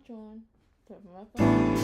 on. Put my phone.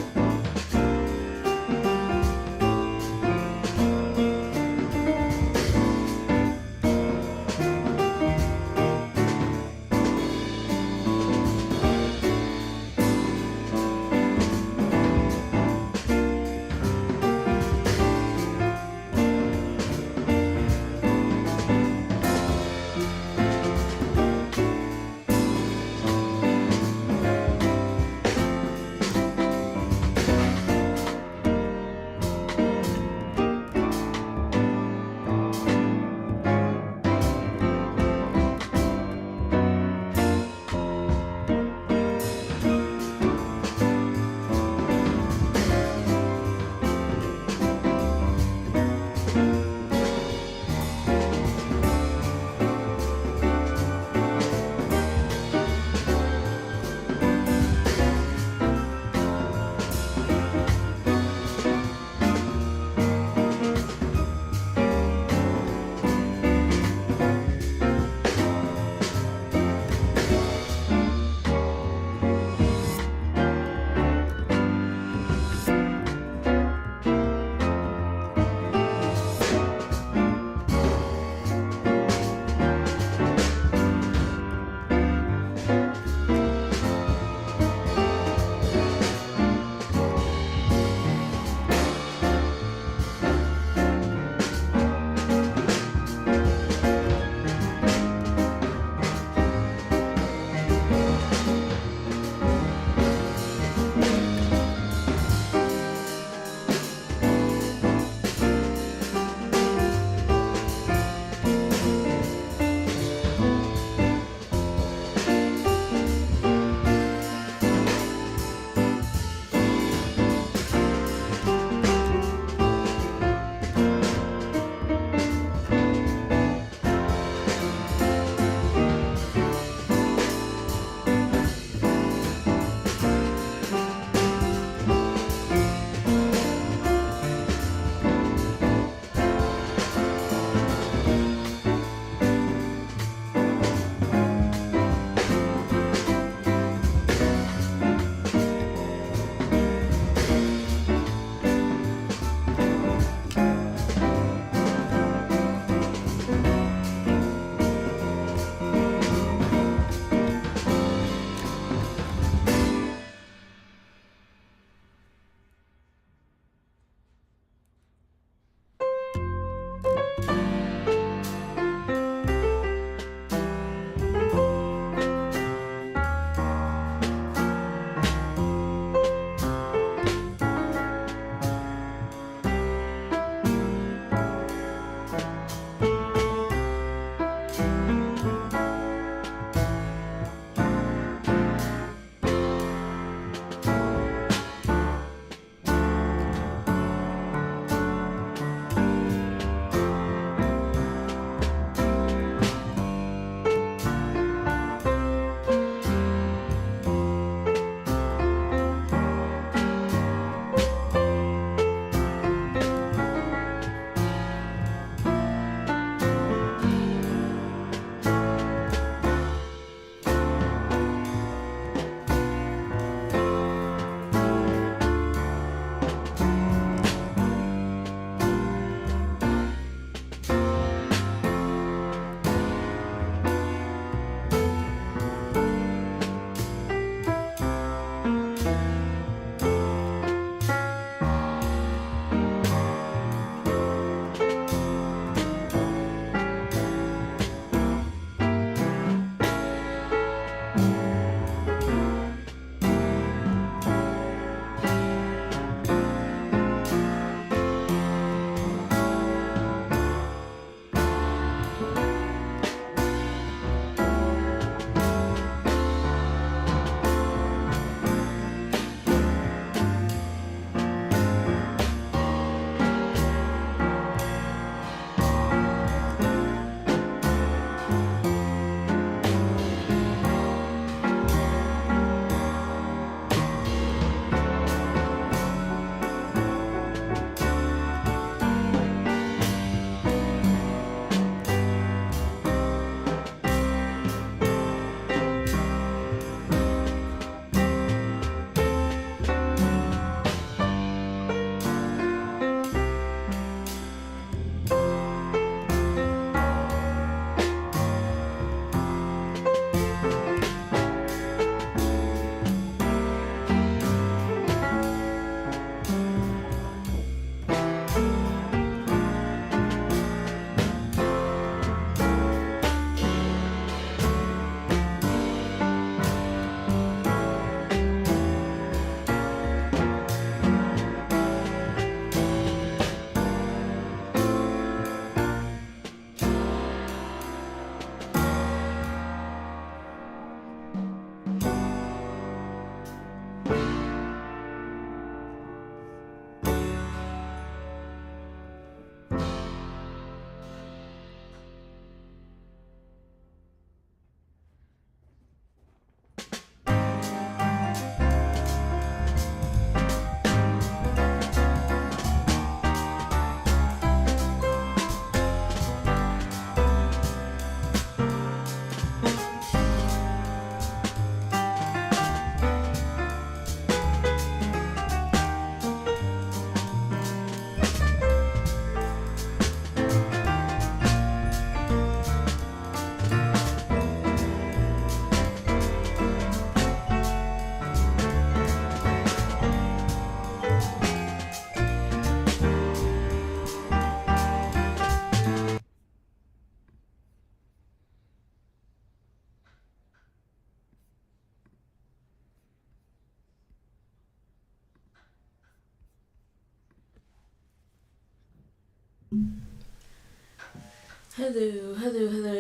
Hello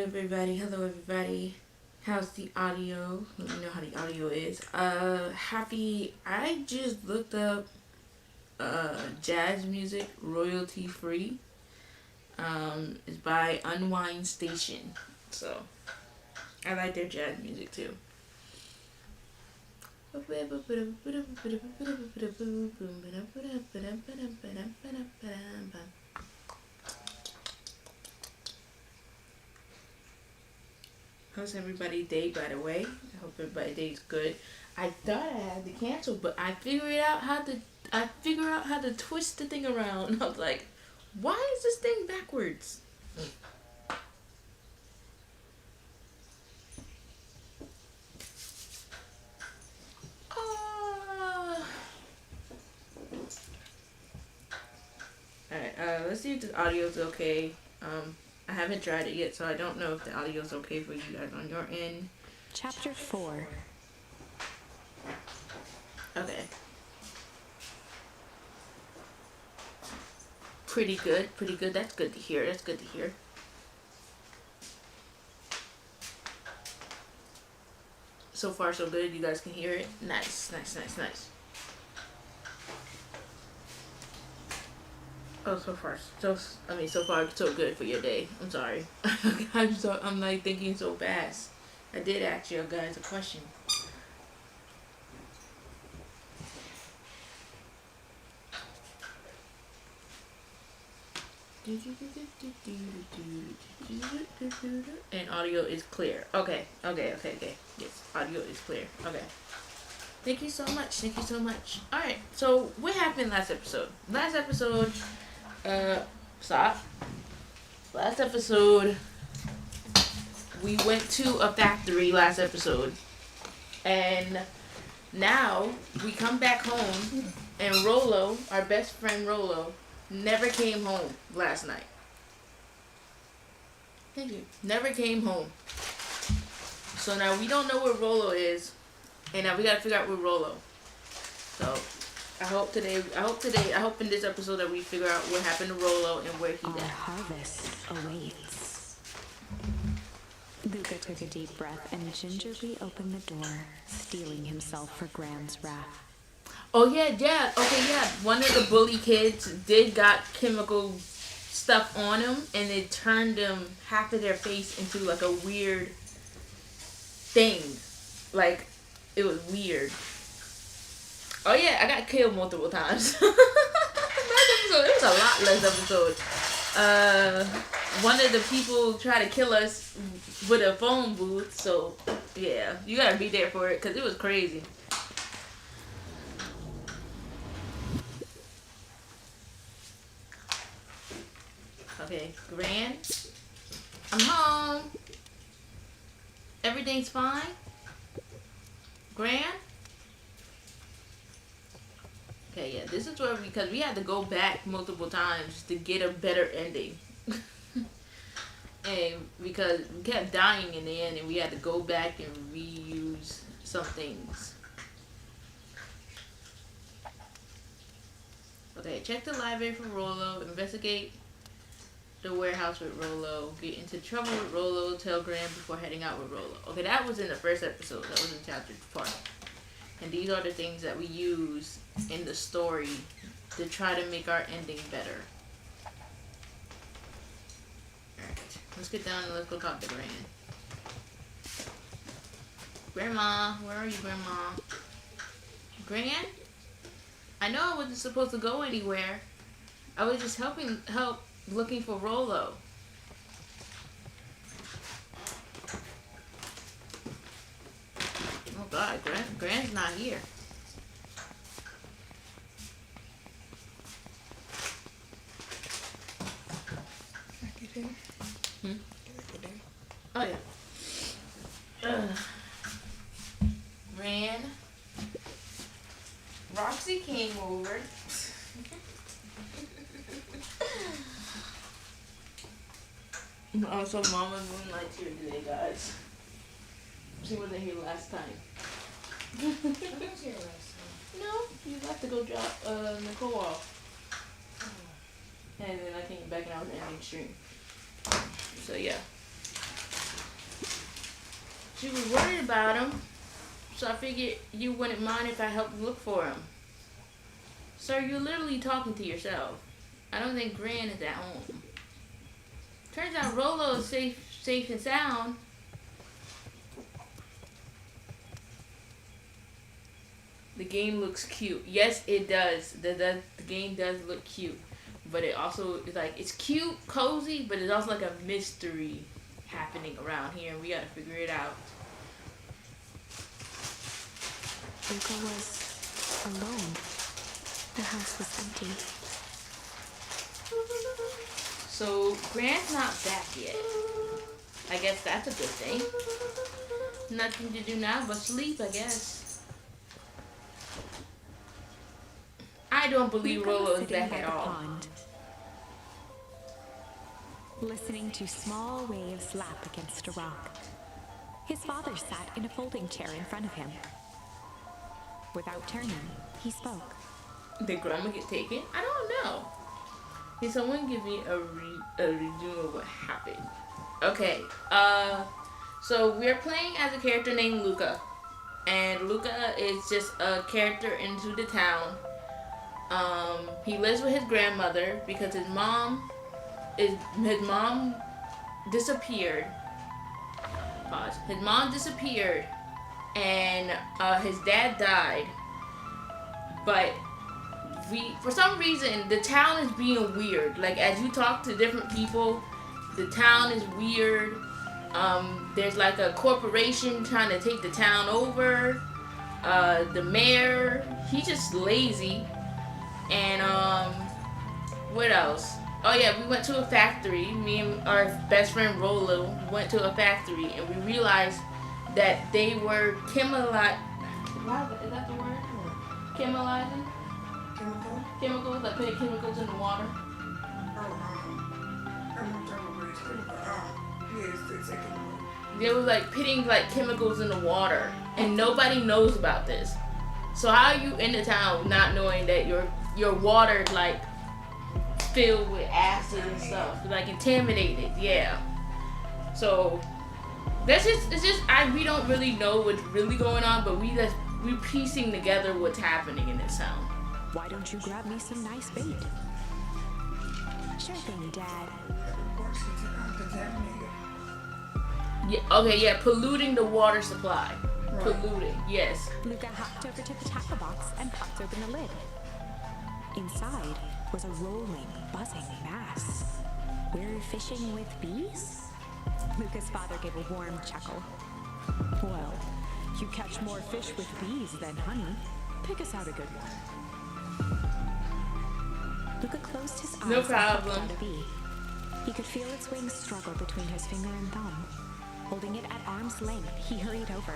everybody. Hello everybody. How's the audio? Let me know how the audio is. I just looked up jazz music royalty free. It's by Unwind Station. So I like their jazz music too. How's everybody's day, by the way? I hope everybody's day is good. I thought I had to cancel, but I figured out how to twist the thing around. I was like, why is this thing backwards? Alright, let's see if the audio is okay. I haven't tried it yet, so I don't know if the audio is okay for you guys on your end. Chapter 4. Okay. Pretty good. That's good to hear. So far, so good. You guys can hear it. Nice. Oh, so far so good for your day. I'm sorry. I'm like thinking so fast. I did ask you guys a question. And audio is clear. Okay. Yes, audio is clear. Okay. Thank you so much. Alright, so what happened last episode? Last episode, we went to a factory last episode. And now we come back home and Rolo, our best friend Rolo, never came home last night. Thank you. Never came home. So now we don't know where Rolo is. And now we gotta figure out where Rolo. So I hope in this episode that we figure out what happened to Rolo and where he's Our at. harvest awaits. Luca took a deep breath and gingerly opened the door, steeling himself for Graham's wrath. Oh yeah. Okay, yeah. One of the bully kids got chemical stuff on him, and it turned them half of their face into like a weird thing. Like, it was weird. Oh yeah, I got killed multiple times. Last episode, it was a lot less episode. One of the people tried to kill us with a phone booth, so yeah, you gotta be there for it, because it was crazy. Okay, Gran, I'm home. Everything's fine? Gran? Okay, yeah, this is where because we had to go back multiple times to get a better ending. And because we kept dying in the end and we had to go back and reuse some things. Okay, check the library for Rolo, investigate the warehouse with Rolo, get into trouble with Rolo, tell Graham before heading out with Rolo. Okay, that was in the first episode. That was in chapter 4. And these are the things that we use in the story to try to make our ending better. Alright, let's get down and let's go talk to Gran. Grandma, where are you, Grandma? Gran? I know I wasn't supposed to go anywhere. I was just help looking for Rolo. Oh God, Gran's not here. Oh yeah. Gran. Roxy came over. Also, Mama Moonlight's here today, guys. She wasn't here last time. I was here last time. No, you have to go drop Nicole off. Oh. And then I came back and I was ending stream. So yeah. She was worried about him, so I figured you wouldn't mind if I helped look for him. Sir, you're literally talking to yourself. I don't think Gran is at home. Turns out Rolo is safe and sound. The game looks cute. Yes, it does. The game does look cute. But it also is like, it's cute, cozy, but it's also like a mystery happening around here, and we gotta figure it out. Luca was alone. The house was empty. So Grant's not back yet. I guess that's a good thing. Nothing to do now but sleep, I guess. I don't believe Luca Rolo was is sitting back by at the all. pond, listening to small waves lap against a rock. His father sat in a folding chair in front of him. Without turning, he spoke. Did Grandma get taken? I don't know. Can someone give me a resume of what happened? Okay, so we're playing as a character named Luca. And Luca is just a character into the town. He lives with his grandmother because his mom disappeared. Pause. His mom disappeared and his dad died. But for some reason, the town is being weird. Like, as you talk to different people, the town is weird. There's like a corporation trying to take the town over. The mayor, he's just lazy. And what else? Oh yeah, we went to a factory. Me and our best friend Rolo went to a factory, and we realized that they were is that the word? Chemicalizing? Chemicals, like putting chemicals in the water. They were like putting like chemicals in the water, and nobody knows about this. So how are you in the town not knowing that your water is like filled with acid and stuff, like contaminated? Yeah. So we don't really know what's really going on, but we're piecing together what's happening in this town. Why don't you grab me some nice bait? Sure thing, Dad. Yeah. Okay. Yeah. Polluting the water supply. Right. Polluting. Yes. Luca hopped over to the tackle box and popped open the lid. Inside was a rolling, buzzing mass. We're fishing with bees? Luca's father gave a warm chuckle. Well, you catch more fish with bees than honey. Pick us out a good one. Luca closed his eyes. No problem. And picked out a bee. He could feel its wings struggle between his finger and thumb. Holding it at arm's length, he hurried over.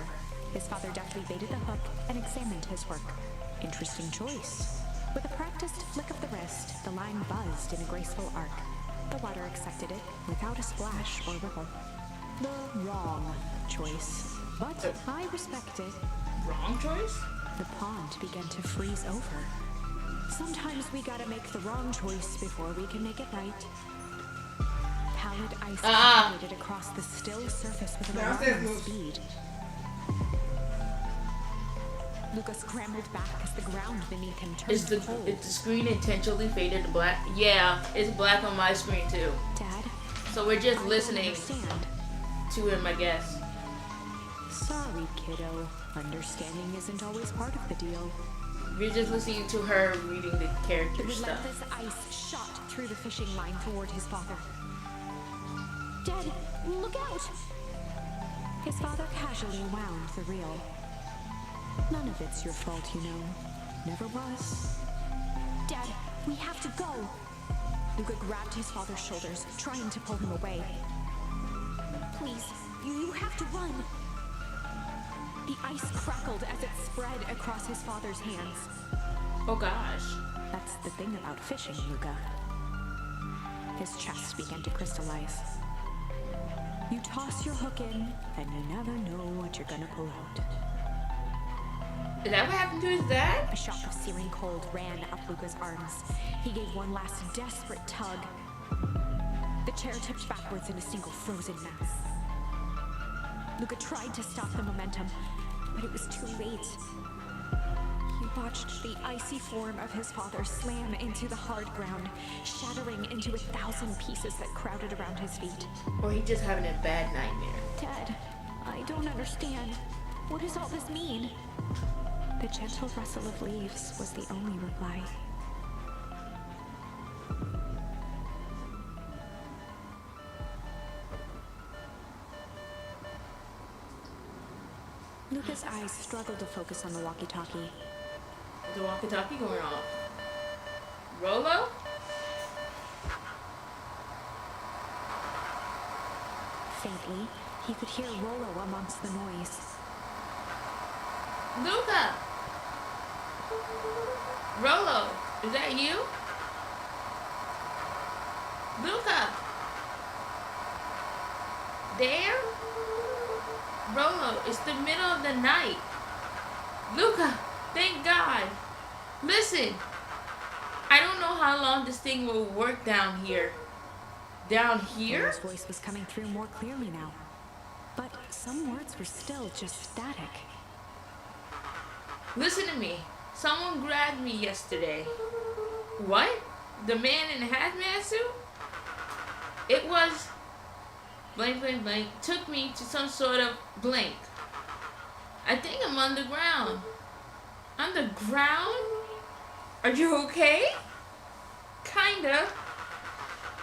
His father deftly baited the hook and examined his work. Interesting choice. With a practiced flick of the wrist, the line buzzed in a graceful arc. The water accepted it without a splash or ripple. The wrong choice, but I respect it. Wrong choice? The pond began to freeze over. Sometimes we gotta make the wrong choice before we can make it right. Pallid ice penetrated across the still surface with an alarming speed. Luca scrambled back as the ground beneath him turned cold. Is the screen intentionally faded to black? Yeah, it's black on my screen too. Dad? So we're just listening to him, I guess. Sorry, kiddo. Understanding isn't always part of the deal. We're just listening to her reading the character The stuff. relentless ice shot through the fishing line toward his father. Dad, look out! His father casually wound the reel. None of it's your fault, you know. Never was. Dad, we have to go! Luca grabbed his father's shoulders, trying to pull him away. Please, you have to run! The ice crackled as it spread across his father's hands. Oh gosh. That's the thing about fishing, Luca. His chest began to crystallize. You toss your hook in, and you never know what you're gonna pull out. Is that what happened to his dad? A shock of searing cold ran up Luca's arms. He gave one last desperate tug. The chair tipped backwards in a single frozen mass. Luca tried to stop the momentum, but it was too late. He watched the icy form of his father slam into the hard ground, shattering into 1,000 pieces that crowded around his feet. Or he just having a bad nightmare. Dad, I don't understand. What does all this mean? The gentle rustle of leaves was the only reply. Luca's eyes struggled to focus on the walkie-talkie. The walkie-talkie going off. Rolo? Faintly, he could hear Rolo amongst the noise. Luca! Rolo, is that you? Luca! There? Rolo, it's the middle of the night. Luca, thank God. Listen, I don't know how long this thing will work down here. Down here? Rolo's voice was coming through more clearly now, but some words were still just static. Listen to me. Someone grabbed me yesterday. What? The man in the hazmat suit? It was blank, blank, blank. Took me to some sort of blank. I think I'm underground. Underground? Are you okay? Kinda.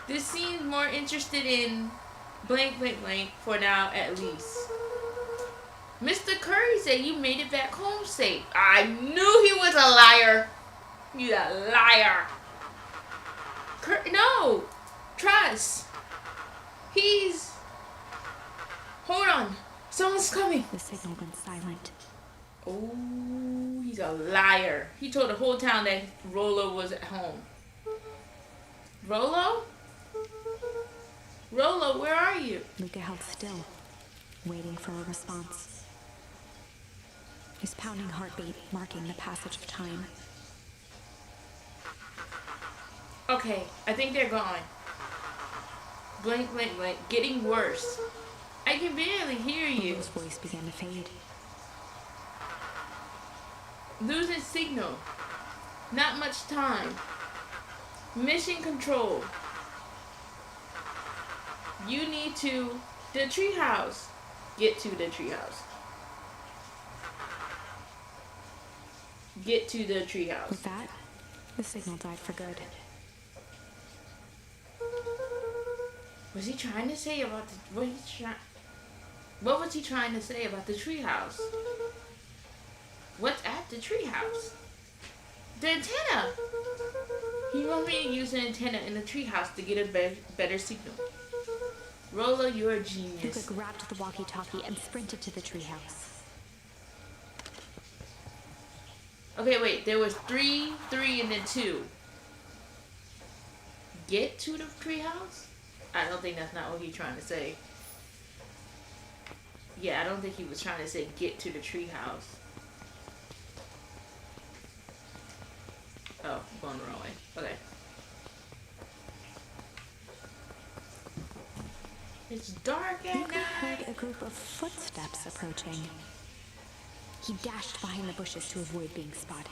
This seems more interested in blank, blank, blank for now at least. Mr. Curry said you made it back home safe. I knew he was a liar. You a liar. No. Trust. He's... Hold on. Someone's coming. The signal went silent. Oh, he's a liar. He told the whole town that Rolo was at home. Rolo? Rolo, where are you? Luca held still, waiting for a response. His pounding heartbeat marking the passage of time. Okay, I think they're gone. Blank, blank, blank. Getting worse. I can barely hear you. His voice began to fade. Losing signal. Not much time. Mission control. You need to the treehouse. Get to the treehouse. Get to the treehouse. With that, the signal died for good. Was he trying to say about the what was he trying to say about the treehouse? What's at the treehouse? The antenna. He wanted me to use an antenna in the treehouse to get a better signal. Rolo, you're a genius. Luca grabbed the walkie-talkie and sprinted to the treehouse. Okay, wait. There was 3, and then 2. Get to the treehouse? I don't think that's not what he's trying to say. Yeah, I don't think he was trying to say get to the treehouse. Oh, I'm going the wrong way. Okay. It's dark at Luca heard night. a group of footsteps approaching. He dashed behind the bushes to avoid being spotted.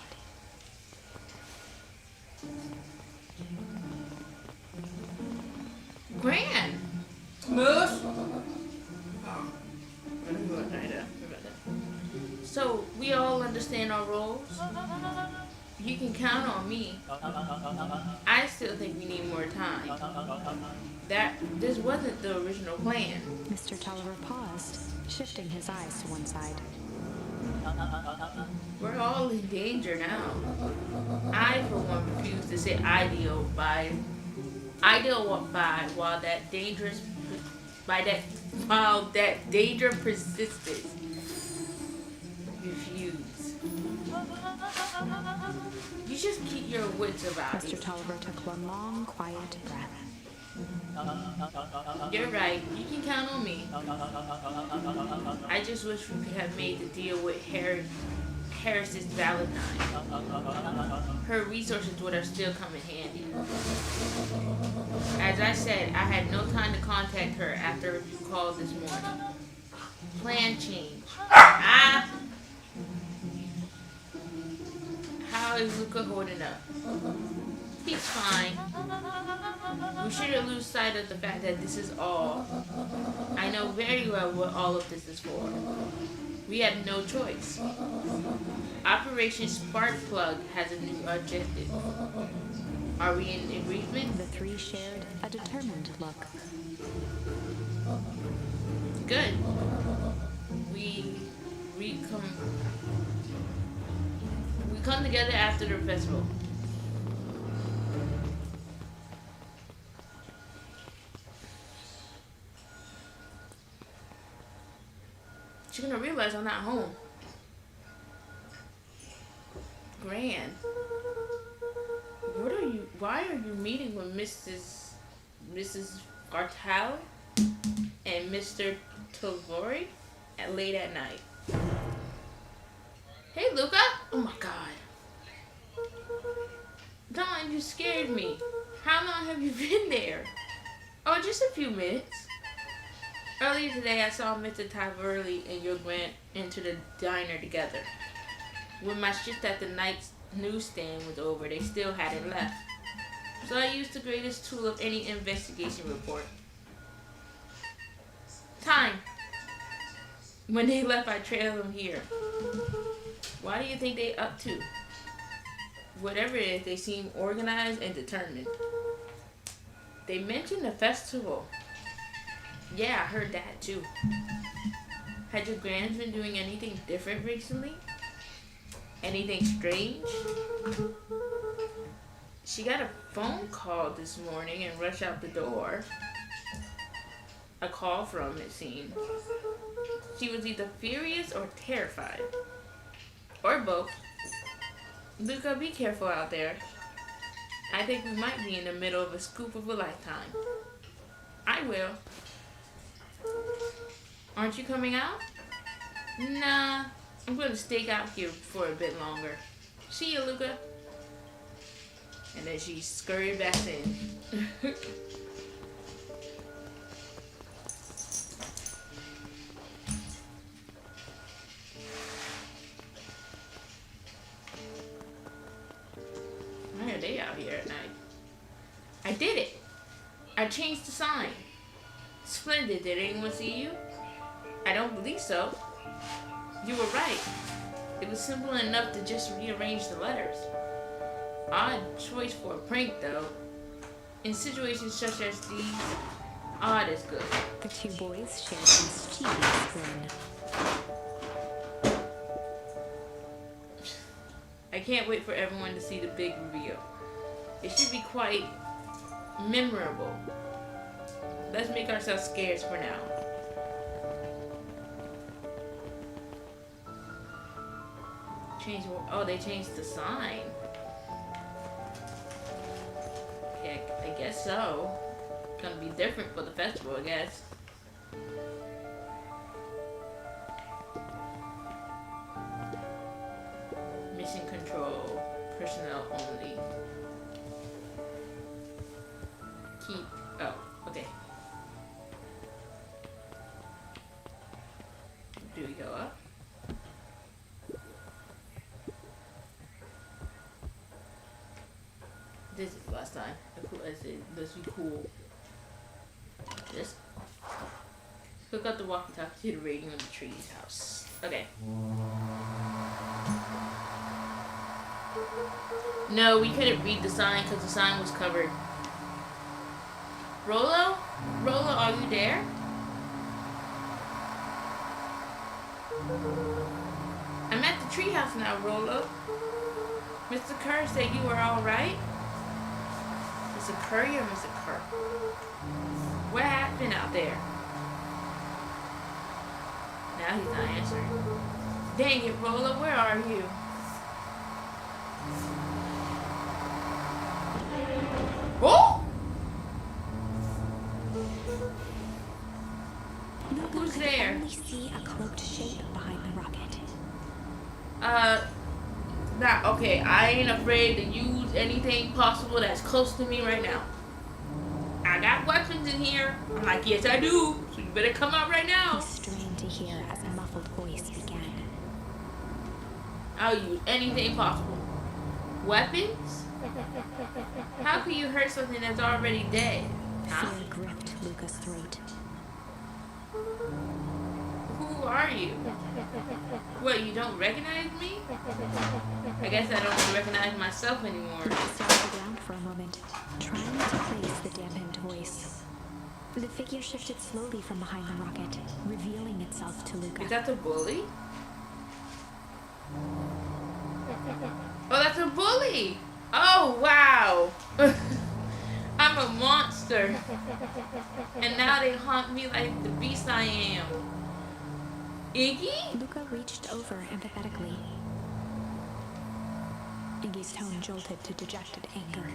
Gran! Moose? So, we all understand our roles? You can count on me. I still think we need more time. This wasn't the original plan. Mr. Tolliver paused, shifting his eyes to one side. We're all in danger now. I, for one, refuse to say ideal by while that danger persisted. Refuse. You just keep your wits about Mr. it. Tolliver took one long, quiet breath. You're right. You can count on me. I just wish we could have made the deal with terrorist Valentine. Her resources would have still come in handy. As I said, I had no time to contact her after you called this morning. Plan change. Ah! How is Luca holding up? He's fine. We shouldn't lose sight of the fact that this is all. I know very well what all of this is for. We had no choice. Operation Sparkplug has a new objective. Are we in agreement? The three shared a determined look. Good. We come together after the festival. She's gonna realize I'm not home. Gran. Why are you meeting with Mrs. Gartal and Mr. Tavori late at night? Hey, Luca! Oh my god. Dawn, you scared me. How long have you been there? Oh, just a few minutes. Earlier today, I saw Mr. Tavori and your Grant enter the diner together. When my shift at the night's newsstand was over, they still hadn't left. So I used the greatest tool of any investigation report. Time. When they left, I trailed them here. Why do you think they up to? Whatever it is, they seem organized and determined. They mentioned the festival. Yeah, I heard that too. Had your Grans been doing anything different recently? Anything strange? She got a phone call this morning and rushed out the door. A call from, it seemed. She was either furious or terrified. Or both. Luca, be careful out there. I think we might be in the middle of a scoop of a lifetime. I will. Aren't you coming out? Nah, I'm going to stake out here for a bit longer. See you, Luca. And then she scurried back in. Why are they out here at night? I did it! I changed the sign. Splendid. Did anyone see you? I don't believe so. You were right. It was simple enough to just rearrange the letters. Odd choice for a prank, though. In situations such as these, odd is good. The two boys shared a mischievous grin. I can't wait for everyone to see the big reveal. It should be quite memorable. Let's make ourselves scarce for now. They changed the sign. Yeah, I guess so. It's gonna be different for the festival, I guess. Mission control, personnel only. Okay. Do we go up? This is the last time. Let's be cool. This. Hook up the walkie-talkie to the radio in the tree's house. Okay. No, we couldn't read the sign because the sign was covered. Rolo? Rolo, are you there? I'm at the treehouse now, Rolo. Mr. Kerr said you were alright? Mr. Curry or Mr. Kerr? What happened out there? Now he's not answering. Dang it, Rolo, where are you? Oh! Luca Who's could there? only see a cloaked shape behind the rocket. God. Okay, I ain't afraid to use anything possible that's close to me right now. I got weapons in here. I'm like, yes, I do. So you better come out right now. He strained to hear as a muffled voice began. I'll use anything possible. Weapons? How can you hurt something that's already dead? Huh? Fear gripped Luca's throat. Who are you? What, you don't recognize me? I guess I don't recognize myself anymore. Luca stared at the ground for a moment, trying to place the dampened voice. The figure shifted slowly from behind the rocket, revealing itself to Luca. Is that the bully? Oh, that's a bully! Oh, wow! I'm a monster. And now they haunt me like the beast I am. Iggy? Luca reached over empathetically. Iggy's tone jolted to dejected anger.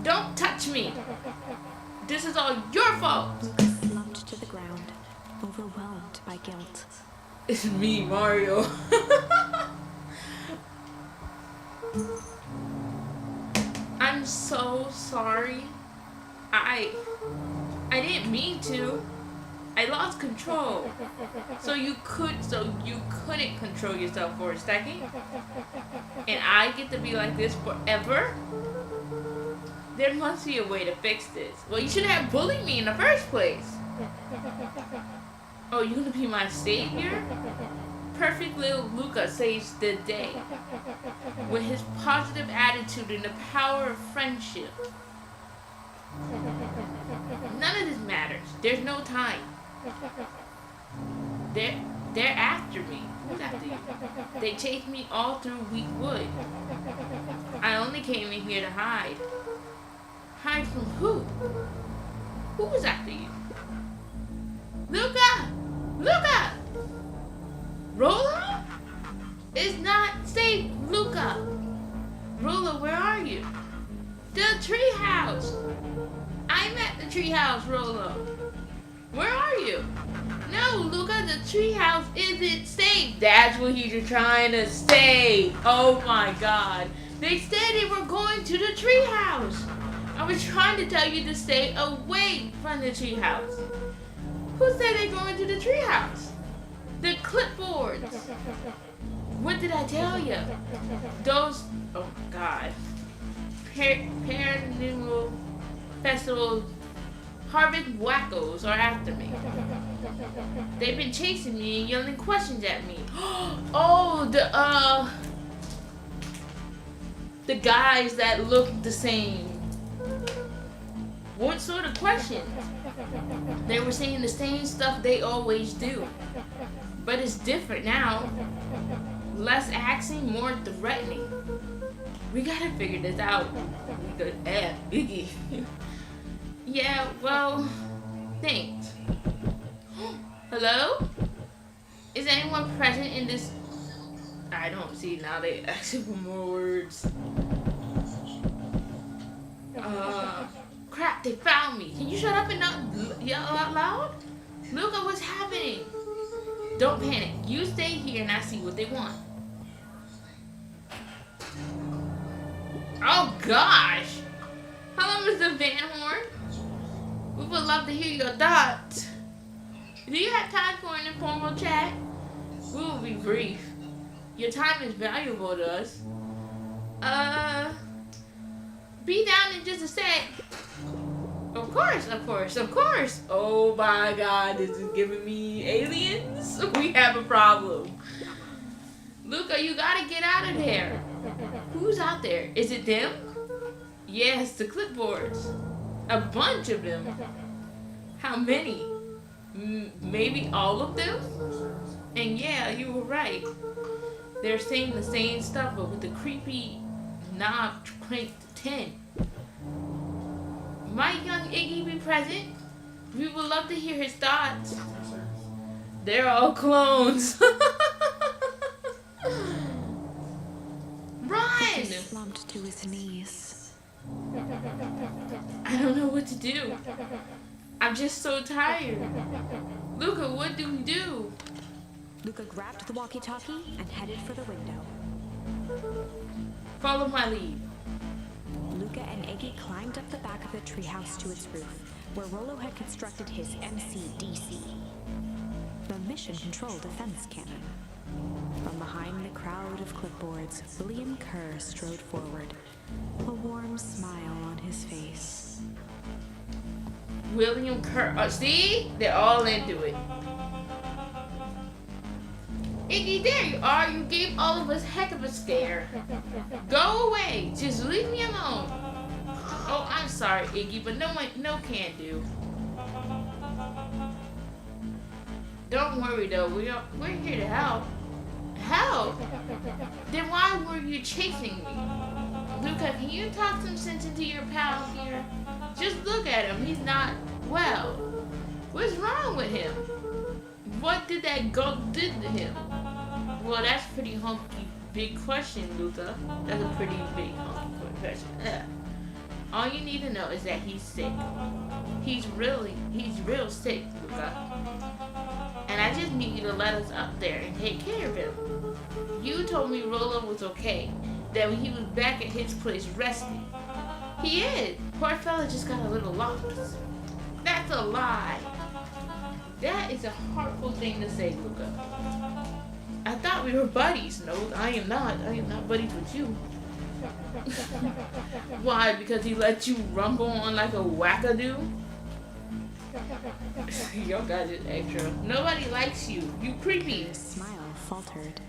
Don't touch me! This is all your fault! Luca slumped to the ground, overwhelmed by guilt. It's me, Mario. I'm so sorry. I didn't mean to. I lost control. So you couldn't control yourself for a second? And I get to be like this forever? There must be a way to fix this. Well, you shouldn't have bullied me in the first place. Oh, you gonna be my savior? Perfect little Luca saves the day. With his positive attitude and the power of friendship. None of this matters. There's no time. They're after me. Who's after you? They chased me all through Weak Wood. I only came in here to hide. Hide from who? Who was after you? Luca! Luca! Rolo? It's not safe, Luca. Rolo, where are you? The treehouse. I'm at the treehouse, Rolo. Where are you? No, Luca, the treehouse isn't safe. That's what he's trying to say. Oh my God. They said they were going to the treehouse. I was trying to tell you to stay away from the treehouse. Who said they're going to the treehouse? The clipboards. What did I tell you? Those, oh God. Paranormal Festival Harvest wackos are after me. They've been chasing me and yelling questions at me. Oh, the guys that look the same. What sort of questions? They were saying the same stuff they always do. But it's different now. Less asking, more threatening. We gotta figure this out. Biggie. Yeah, well, thanks. Hello? Is anyone present in this? I don't see now. They asking for more words. Crap, they found me. Can you shut up and not yell out loud? Look at what's happening. Don't panic. You stay here and I see what they want. Oh gosh. Hello, Mr. Van Horn. We would love to hear your thoughts. Do you have time for an informal chat? We will be brief. Your time is valuable to us. Be down in just a sec. Of course, of course, of course. Oh my God, this is giving me aliens. We have a problem. Luca, you gotta get out of there. Who's out there? Is it them? Yes, the clipboards. A bunch of them. How many? Maybe all of them? And yeah, you were right. They're saying the same stuff, but with the creepy knob cranked to 10. Might young Iggy be present? We would love to hear his thoughts. They're all clones. Run! He slumped to his knees. I don't know what to do. I'm just so tired. Luca, what do we do? Luca grabbed the walkie-talkie and headed for the window. Follow my lead. Luca and Iggy climbed up the back of the treehouse to its roof, where Rollo had constructed his MCDC, the Mission Control Defense Cannon. From behind the crowd of clipboards, William Kerr strode forward, a warm smile on his face. William Kerr. See? They're all into it. Iggy, there you are. You gave all of us heck of a scare. Go away. Just leave me alone. Oh, I'm sorry, Iggy, but no can do. Don't worry though. We're here to help. Help? Then why were you chasing me? Luca, can you talk some sense into your pal here? Just look at him. He's not well. What's wrong with him? What did that goat do to him? Well, that's a pretty big question, Luca. That's a pretty big question. All you need to know is that he's sick. He's real sick, Luca. And I just need you to let us up there and take care of him. You told me Rollo was okay, that he was back at his place resting. He is. Poor fella just got a little lost. That's a lie. That is a hurtful thing to say, Luca. I thought we were buddies. No, I am not. I am not buddies with you. Why? Because he let you rumble on like a wackadoo? Your guys is extra. Nobody likes you. You creepy. His smile faltered.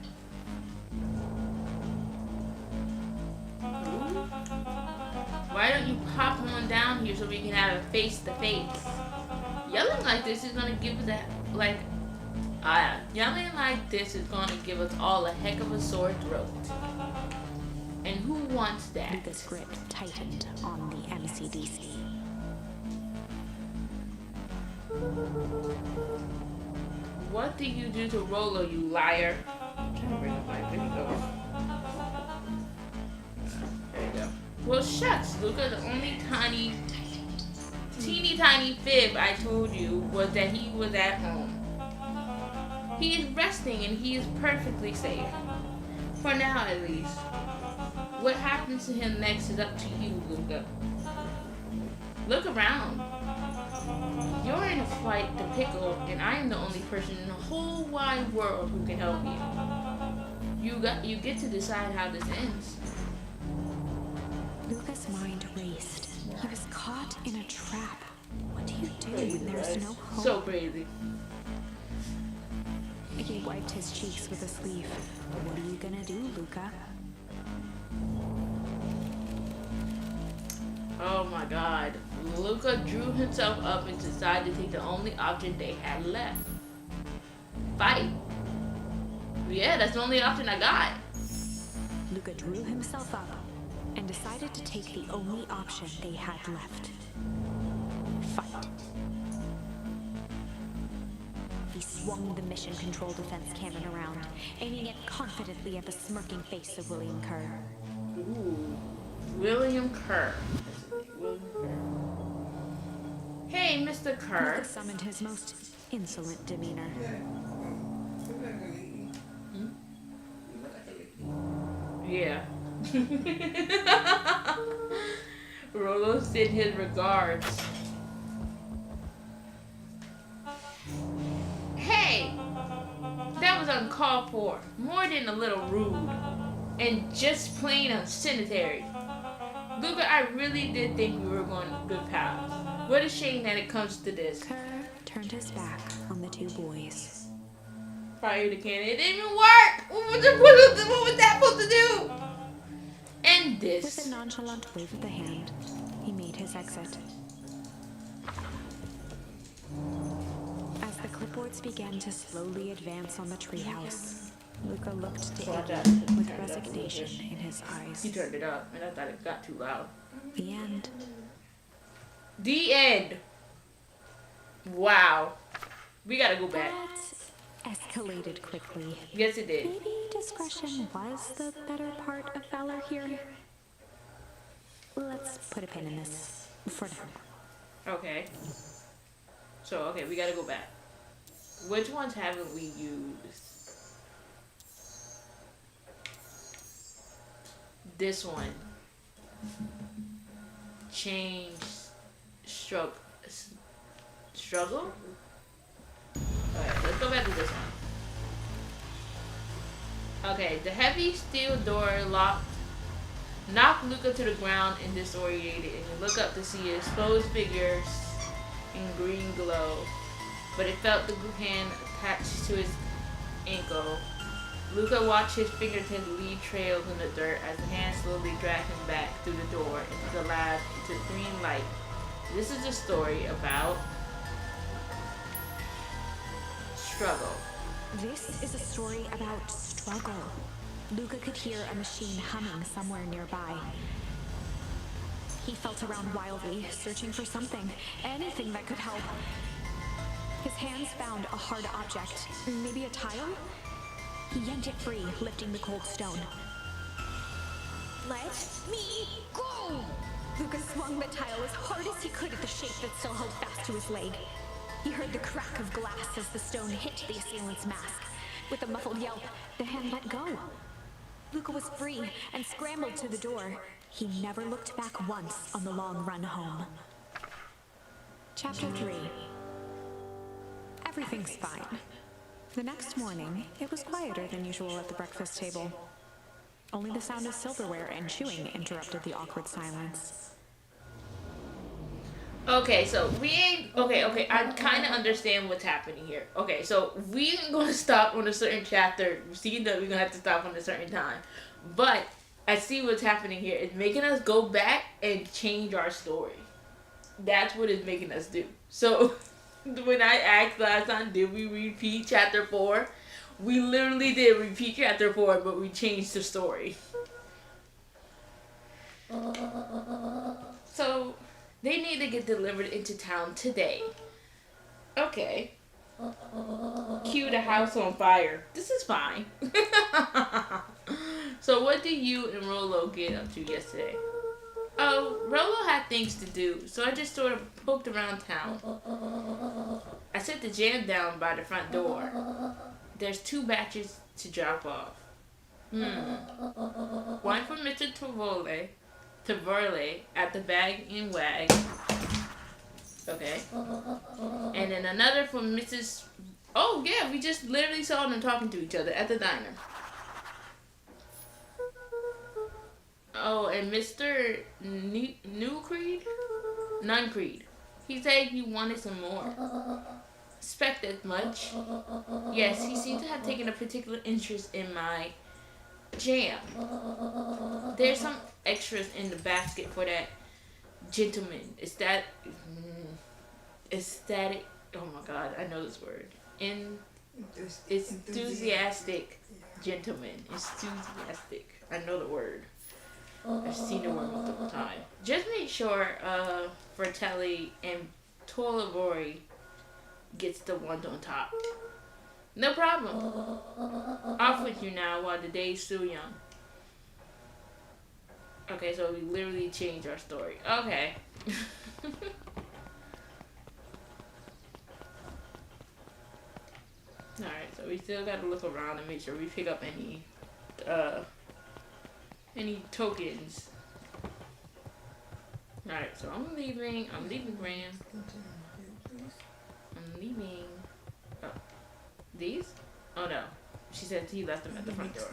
Why don't you pop on down here so we can have a face-to-face? Yelling like this is gonna give us yelling like this is gonna give us all a heck of a sore throat. And who wants that? Luca's grip tightened on the MCDC. What did you do to Rollo, you liar? I'm trying to bring up my video. There you go. Well, shucks, Luca. The only teeny tiny fib I told you was that he was at home. He is resting and he is perfectly safe. For now, at least. What happens to him next is up to you, Luca. Look around. You're in a fight to pickle, and I am the only person in the whole wide world who can help you. You get to decide how this ends. Luca's mind raced. He was caught in a trap. What do you do when there's no hope? So crazy. He wiped his cheeks with a sleeve. What are you gonna do, Luca? Oh my god. Luca drew himself up and decided to take the only option they had left. Fight. Yeah, that's the only option I got. Luca drew himself up and decided to take the only option they had left. Fight. He swung the Mission Control Defense Cannon around, aiming it confidently at the smirking face of William Kerr. Ooh. William Kerr. Hey, Mr. Kerr. Luca summoned his most insolent demeanor. Yeah. Rollo sent his regards. Hey! That was uncalled for. More than a little rude. And just plain unsanitary. Luca, I really did think we were going good pals. What a shame that it comes to this. Kerr turned his back on the two boys. Fire the cannon. It didn't even work! What was that supposed to do? And this. With a nonchalant wave of the hand, he made his exit. As the clipboards began to slowly advance on the treehouse, Luca looked to Iggy with resignation in his eyes. He turned it up, and I thought it got too loud. The end. The end. Wow. We gotta go back. That escalated quickly. Yes, it did. Maybe discretion was the better part of valor here. Let's put a pin in this for now. Okay. So, okay, we gotta go back. Which ones haven't we used? this one, change, struggle? Alright, let's go back to this one. Okay, the heavy steel door knocked Luca to the ground and disoriented, and he looked up to see exposed figures in green glow, but it felt the hand attached to his ankle. Luca watched his fingertips leave trails in the dirt as the hand slowly dragged him back through the door into the lab into green light. This is a story about struggle. This is a story about struggle. Luca could hear a machine humming somewhere nearby. He felt around wildly, searching for something, anything that could help. His hands found a hard object, maybe a tile? He yanked it free, lifting the cold stone. Let me go! Luca swung the tile as hard as he could at the shape that still held fast to his leg. He heard the crack of glass as the stone hit the assailant's mask. With a muffled yelp, the hand let go. Luca was free and scrambled to the door. He never looked back once on the long run home. Chapter 3. Everything's fine. The next morning, it was quieter than usual at the breakfast table. Only the sound of silverware and chewing interrupted the awkward silence. Okay, so we ain't... Okay, I kind of understand what's happening here. Okay, so we ain't going to stop on a certain chapter. See that we're going to have to stop on a certain time. But I see what's happening here. It's making us go back and change our story. That's what it's making us do. So when I asked last time, did we repeat chapter 4? We literally did repeat chapter 4, but we changed the story. So they need to get delivered into town today. Okay. Cue the house on fire. This is fine. So what did you and Rolo get up to yesterday? Oh, Rolo had things to do, so I just sort of poked around town. I set the jam down by the front door. There's 2 batches to drop off. One for Mr. Tavole at the Bag and Wag. Okay. And then another for Mrs. Oh, yeah, we just literally saw them talking to each other at the diner. Oh, and Mr. Nuncreed. He said he wanted some more. Expect as much. Yes, he seemed to have taken a particular interest in my jam. There's some extras in the basket for that gentleman. Aesthetic. Oh my god, I know this word. Enthusiastic gentleman. Enthusiastic. I know the word. I've seen the word multiple times. Just make sure Fratelli and Tolavori gets the ones on top. No problem. Off with you now while the day's still young. Okay, so we literally changed our story. Okay. Alright, so we still gotta look around and make sure we pick up any tokens. Alright, so I'm leaving Graham. I'm leaving. Oh. These? Oh no. She said he left them at the front door.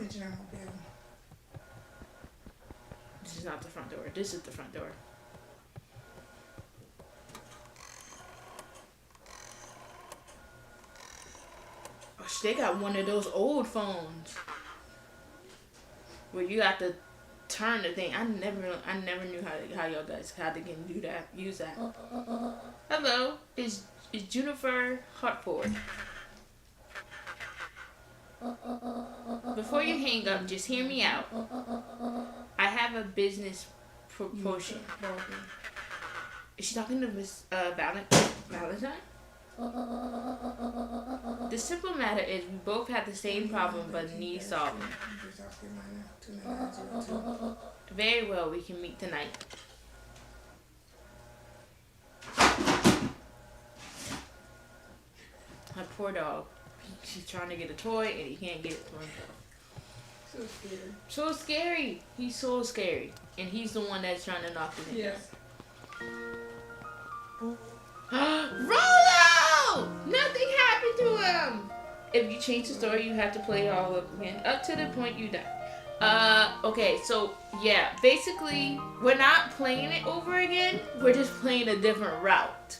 This is not the front door. This is the front door. Oh, they got one of those old phones where you got to turn the thing. I never knew how y'all guys how they can do that. Use that. Hello, is Jennifer Hartford. Before you hang up, just hear me out. I have a business proportion. Is she talking to Miss Valentine? The simple matter is we both have the same problem but need solving. Very well, we can meet tonight. My poor dog. She's trying to get a toy and he can't get it for himself. So scary. So scary. He's so scary. And he's the one that's trying to knock the nigga. Yeah. Rollo! Nothing happened to him! If you change the story, you have to play all up again. Up to the point you die. Okay, so, yeah. Basically, we're not playing it over again. We're just playing a different route.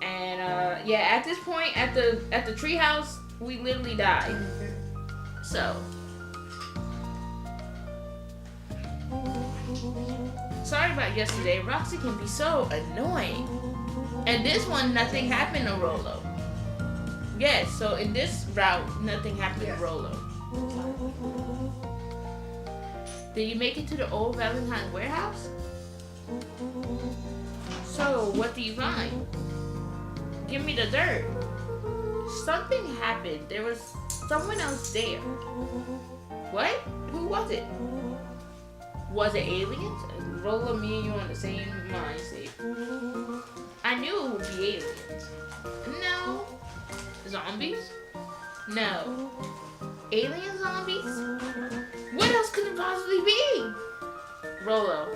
And, yeah, at this point, at the treehouse, we literally died. So. Sorry about yesterday. Roxy can be so annoying. And this one, nothing happened to Rollo. Yes, so in this route, nothing happened to Rollo. Did you make it to the old Valentine warehouse? So, what do you find? Give me the dirt. Something happened. There was someone else there. What? Who was it? Was it aliens? Rollo, me and you on the same mind state. I knew it would be aliens. No. Zombies? No. Alien zombies? What else could it possibly be? Rollo,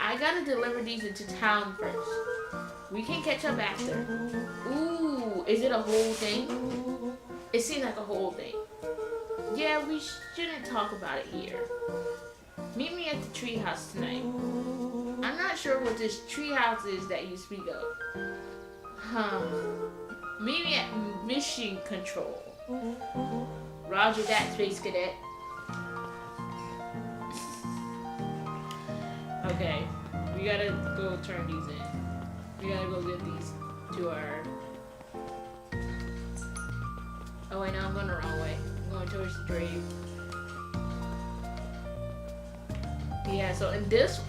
I gotta deliver these into town first. We can catch up after. Ooh, is it a whole thing? It seems like a whole thing. Yeah, we shouldn't talk about it here. Meet me at the treehouse tonight. I'm not sure what this treehouse is that you speak of. Meet me at mission control. Roger that, Space Cadet. Okay, we gotta go turn these in. We gotta go get these to our... Oh wait, no, I'm going the wrong way. I'm going towards the grave. Yeah, so in this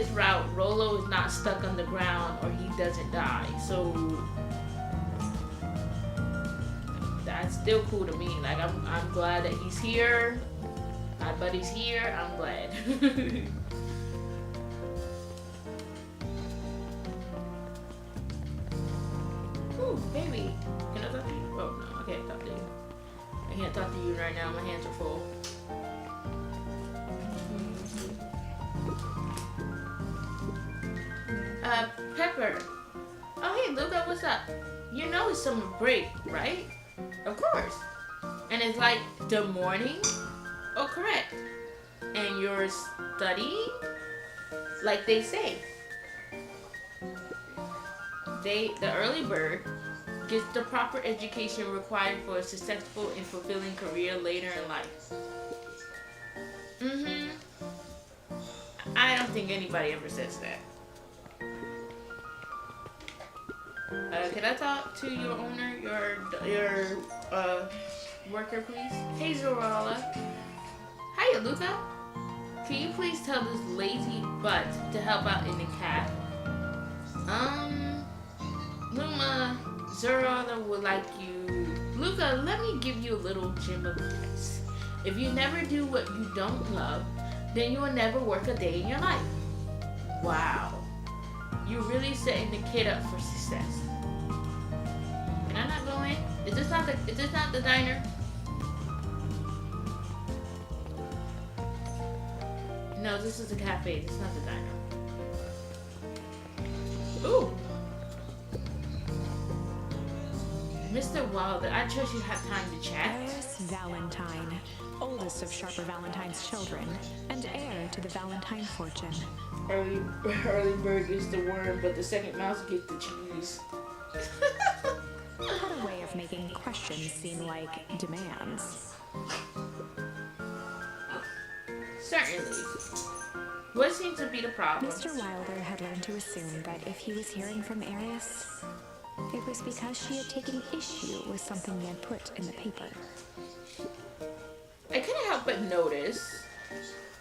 route, Rollo is not stuck on the ground or he doesn't die. So that's still cool to me. Like I'm glad that he's here. My buddy's here. I'm glad. Ooh, baby. Can I talk to you? Oh no, I can't talk to you. I can't talk to you right now. My hands are full. Pepper. Oh, hey, Luca, what's up? You know it's summer break, right? Of course. And it's like the morning? Oh, correct. And you're studying? Like they say. The early bird gets the proper education required for a successful and fulfilling career later in life. Mm-hmm. I don't think anybody ever says that. Can I talk to your owner, your worker, please? Hey, Zorala. Hiya, Luca. Can you please tell this lazy butt to help out in the cab? Luma, Zorala would like you. Luca, let me give you a little gem of advice. If you never do what you don't love, then you will never work a day in your life. Wow. You're really setting the kid up for success. Can I not go in? Is this not the diner? No, this is the cafe. This is not the diner. Ooh. Mr. Wilder, I trust you have time to chat. Eris Valentine, oldest of Sharper Valentine's children, and heir to the Valentine fortune. Early bird gets the worm, but the second mouse gets the cheese. Had a way of making questions seem like demands. Certainly. What seems to be the problem? Mr. Wilder had learned to assume that if he was hearing from Eris, it was because she had taken issue with something he had put in the paper. I couldn't help but notice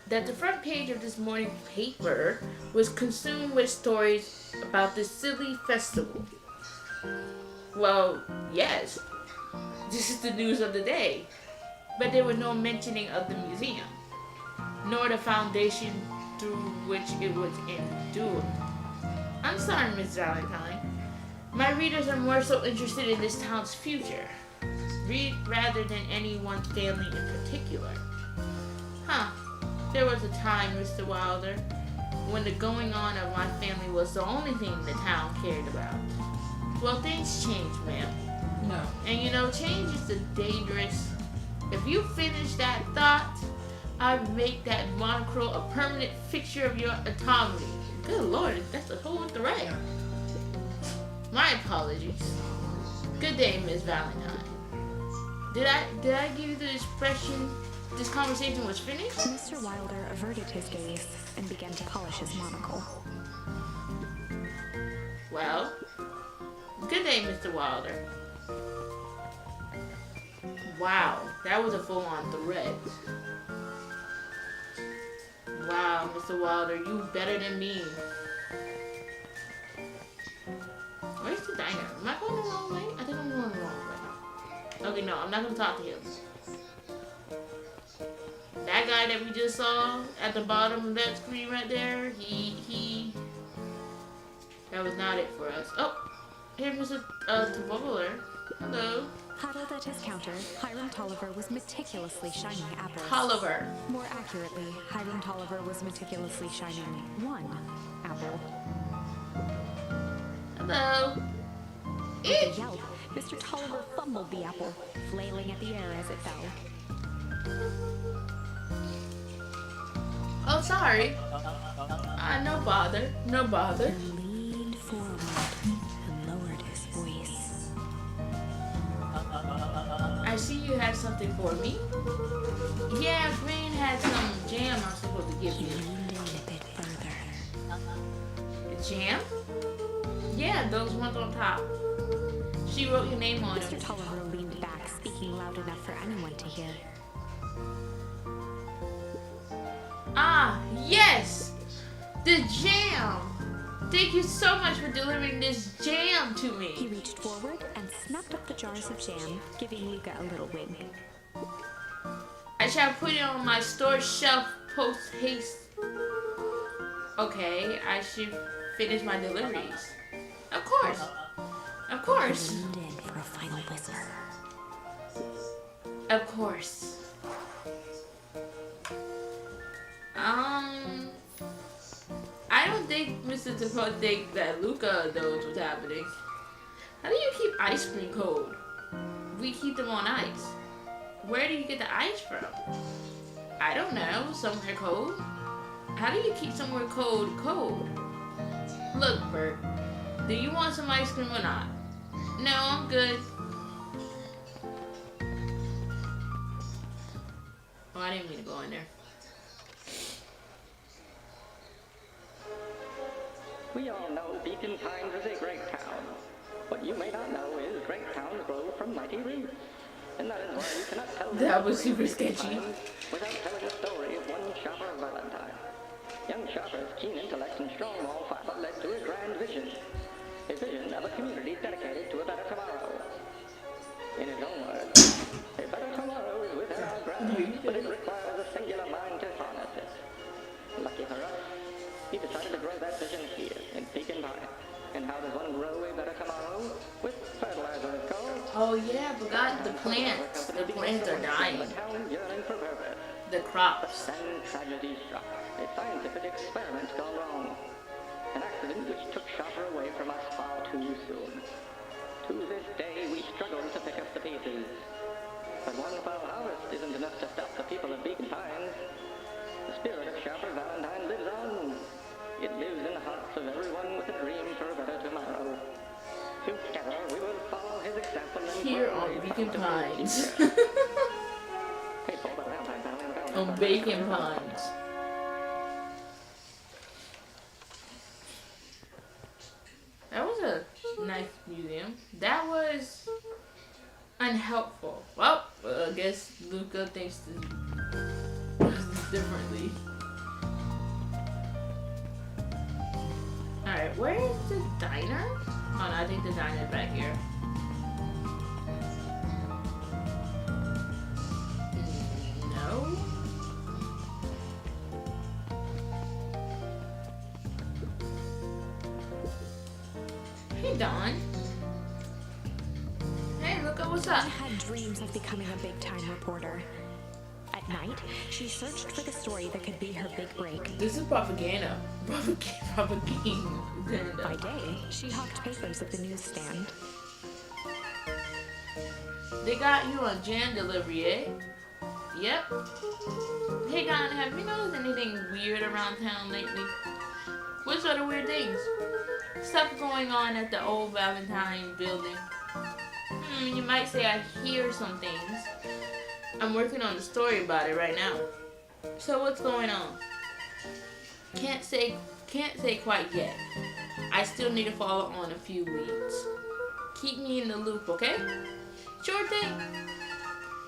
that the front page of this morning's paper was consumed with stories about this silly festival. Well, yes, this is the news of the day, but there was no mentioning of the museum, nor the foundation through which it was endured. I'm sorry, Miss Valentine. My readers are more so interested in this town's future. rather than any one family in particular. Huh. There was a time, Mr. Wilder, when the going on of my family was the only thing the town cared about. Well, things change, ma'am. No. And you know, change is a dangerous. If you finish that thought, I'd make that monochrome a permanent fixture of your autonomy. Good Lord, that's a whole threat. My apologies. Good day, Miss Valentine. Did I give you the expression this conversation was finished? Mr. Wilder averted his gaze and began to polish his monocle. Well, good day, Mr. Wilder. Wow, that was a full-on threat. Wow, Mr. Wilder, you better than me. Where's the diner? Am I going the wrong way? I think I'm going the wrong way. Okay, no, I'm not gonna talk to him. That guy that we just saw at the bottom of that screen right there, that was not it for us. Oh, here's Mr. Twobbler. Hello. Huddled at his counter, Hiram Tolliver was meticulously shining apples. Tolliver. More accurately, Hiram Tolliver was meticulously shining one apple. Hello. With a yelp, Mr. Tolliver fumbled the apple, flailing at the air as it fell. Oh, sorry. No bother. No bother. He leaned forward and lowered his voice. I see you have something for me. Yeah, Green had some jam I'm supposed to give He you. leaned in a bit further. Jam? Yeah, those ones on top. She wrote your name on Mr. them. Tolliver leaned back, speaking loud enough for anyone to hear. Ah, yes! The jam! Thank you so much for delivering this jam to He me. reached forward and snapped up the jars of jam, giving Luca a little wink. I shall put it on my store shelf post haste. Okay, I should finish my deliveries. Of course. Of course. Leaned in for a final whisper. Of course. I don't think Mr. Defoe think that Luca knows what's happening. How do you keep ice cream cold? We keep them on ice. Where do you get the ice from? I don't know. Somewhere cold? How do you keep somewhere cold cold? Look, Bert. Do you want some ice cream or not? No, I'm good. Oh, I didn't mean to go in there. We all know Beacon Pines is a great town. What you may not know is great towns grow from mighty roots. And that is why you cannot tell That was the story super of Beacon sketchy. Pines without telling the story of one shopper Valentine. Young shopper's keen intellect and strong moral fiber led to a grand vision. A vision of a community dedicated to a better tomorrow. In his own words, a better tomorrow is within our grasp, but it requires a singular mind to harness it. Lucky for us, he decided to grow that vision here in Beacon Pines. And how does one grow a better tomorrow? With fertilizer, of course. Oh yeah, I forgot the plants. The plants are dying. The town yearning for purpose. The crops. Then tragedy struck. A scientific experiment gone wrong. An accident which took Shopper away from us far too soon. To this day, we struggle to pick up the pieces. But one foul harvest isn't enough to stop the people of Beacon Pines. The spirit of Shopper Valentine lives on. It lives in the hearts of everyone with a dream for a better tomorrow. Together, we will follow his example and Here grow on a Beacon bountiful Pines. future. Hey, Paul, but Valentine, On Bacon Pines. That was a nice museum. That was unhelpful. Well, I guess Luca thinks differently. Alright, where is the diner? Oh no, I think the diner is back here. No? Hey Don. Hey, look at What's Dawn up? had dreams of becoming a big-time reporter. At night, she searched for the story that could be her big break. This is propaganda. Propaganda. By day, she hawked papers at the newsstand. They got you on jam delivery, eh? Yep. Hey, Don, have you noticed anything weird around town lately? What sort of weird things? Stuff going on at the old Valentine building. You might say I hear some things. I'm working on a story about it right now. So what's going on? Can't say quite yet. I still need to follow on a few leads. Keep me in the loop, okay? Sure thing.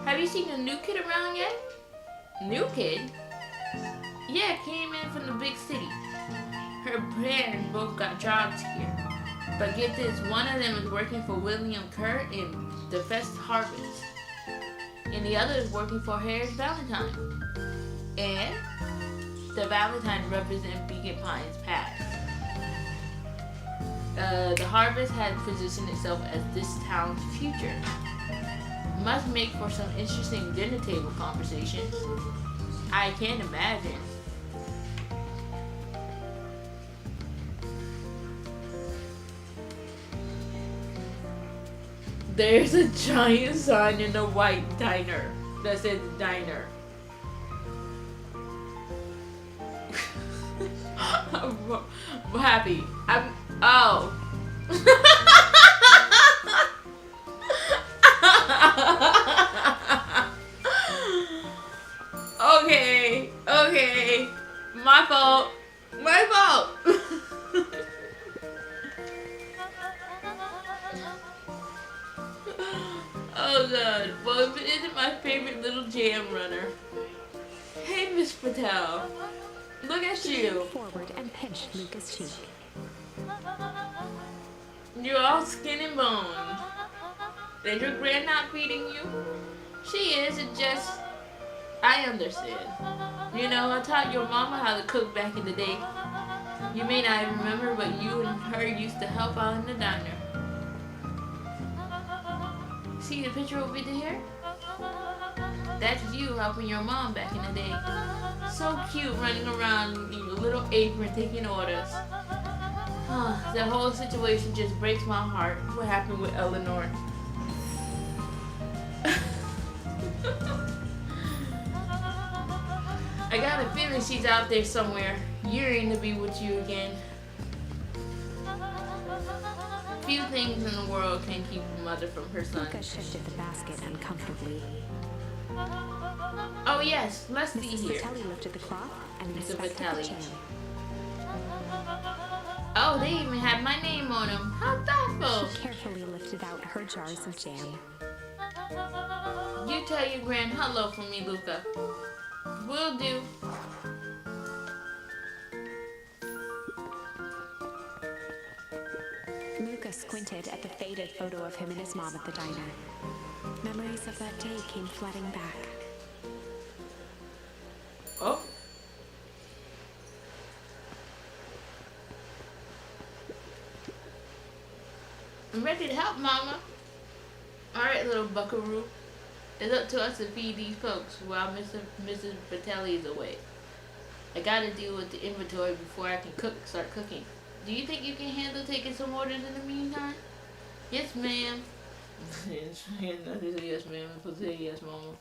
Have you seen a new kid around yet? New kid? Yeah, came in from the big city. Her parents both got jobs here. But get this, one of them is working for William Kerr in the Fest Harvest. And the other is working for Harris Valentine. And the Valentine represent Beacon Pines Pass. The Harvest has positioned itself as this town's future. Must make for some interesting dinner table conversations. I can't imagine. There's a giant sign in a white diner that says diner. I'm happy. Oh. Okay. My fault. Oh god. Well, it isn't my favorite little jam runner. Hey, Miss Patel. Look at you. Forward and pinched Luca's cheek. You're all skin and bone. Is your grand not feeding you? She is, it just... I understand. You know, I taught your mama how to cook back in the day. You may not even remember, but you and her used to help out in the diner. See the picture over there? That's you helping your mom back in the day. So cute, running around in your little apron taking orders. That whole situation just breaks my heart. What happened with Eleanor? I got a feeling she's out there somewhere, yearning to be with you again. Few things in the world can keep a mother from her son. Luca shifted the basket uncomfortably. Oh yes, let's see Mrs. here. Vitelli lifted the cloth and Mrs. inspected the Vitelli. jam. Oh, they even have my name on them. How thoughtful. She carefully lifted out her jars of jam. You tell your grand hello for me, Luca. Will do. Luca squinted at the faded photo of him and his mom at the diner. Memories of that day came flooding back. Oh. I'm ready to help, Mama. Alright, little buckaroo. It's up to us to feed these folks while Mrs. Vitelli is away. I gotta deal with the inventory before I can start cooking. Do you think you can handle taking some orders in the meantime? Yes, ma'am. Yes, ma'am. Yes, Mama.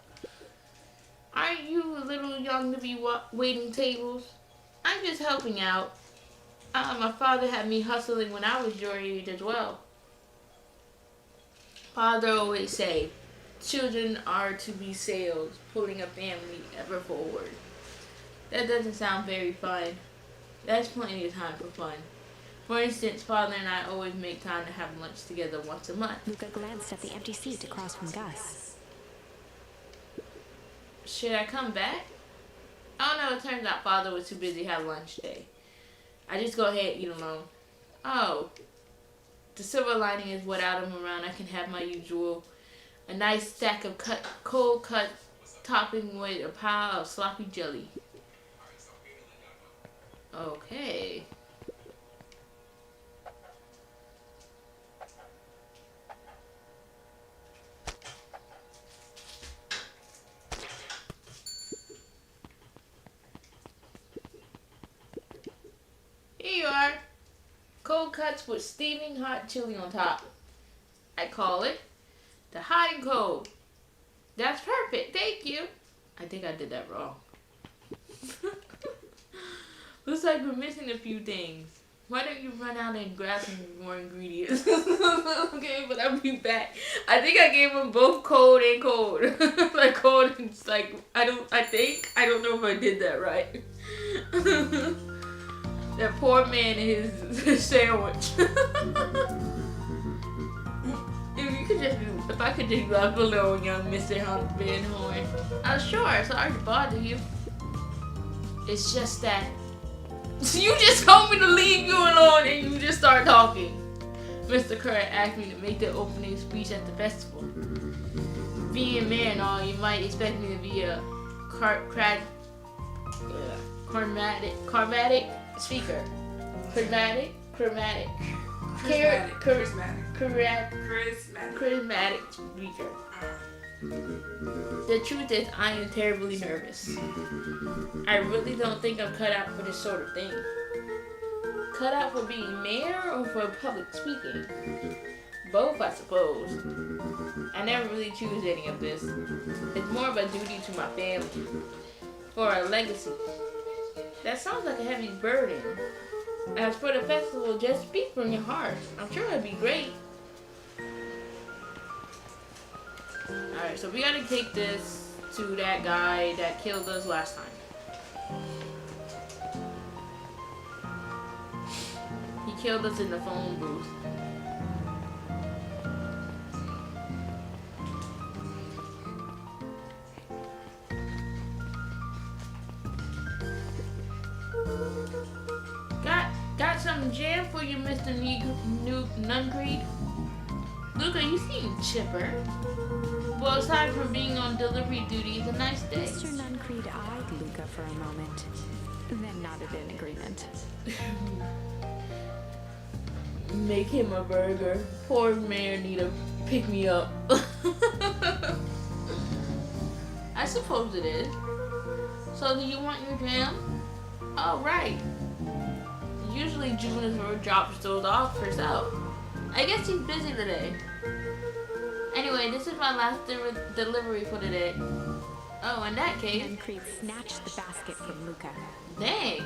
Aren't you a little young to be waiting tables? I'm just helping out. My father had me hustling when I was your age as well. Father always say, children are to be sails, pulling a family ever forward. That doesn't sound very fun. That's plenty of time for fun. For instance, Father and I always make time to have lunch together once a month. Luca glanced at the empty seat across from Gus. Should I come back? Oh no, it turns out Father was too busy to have lunch today. I just go ahead and eat alone. Oh, the silver lining is without him around, I can have my usual, a nice stack of cold cut topping with a pile of sloppy jelly. Okay. Cold cuts with steaming hot chili on top. I call it the hot and cold. That's perfect, thank you. I think I did that wrong. Looks like we're missing a few things. Why don't you run out and grab some more ingredients? Okay, but I'll be back. I think I gave them both cold and cold. Like cold and like, I don't know if I did that right. That poor man and his sandwich. If I could just left alone, young Mr. Van Horn. Oh sure, sorry to bother you. It's just that you just told me to leave you alone and you just start talking. Mr. Kerr asked me to make the opening speech at the festival. Being a man and all, you might expect me to be a charismatic speaker. Charismatic speaker. The truth is, I am terribly nervous. I really don't think I'm cut out for this sort of thing. Cut out for being mayor or for public speaking? Both, I suppose. I never really choose any of this. It's more of a duty to my family. For a legacy. That sounds like a heavy burden. As for the festival, just speak from your heart. I'm sure it'd be great. Alright, so we gotta take this to that guy that killed us last time. He killed us in the phone booth. Got some jam for you, Mr. Nuncreed. Luca, you seem chipper. Well, aside from being on delivery duty, it's a nice day. Mr. Nuncreed eyed Luca for a moment, then nodded in agreement. Make him a burger. Poor man need to pick me up. I suppose it is. So do you want your jam? Oh, right. Usually June is where drops those off herself. I guess he's busy today. Anyway, this is my last delivery for today. Oh, in that case... Nuncreed snatched the basket from Luca. Dang.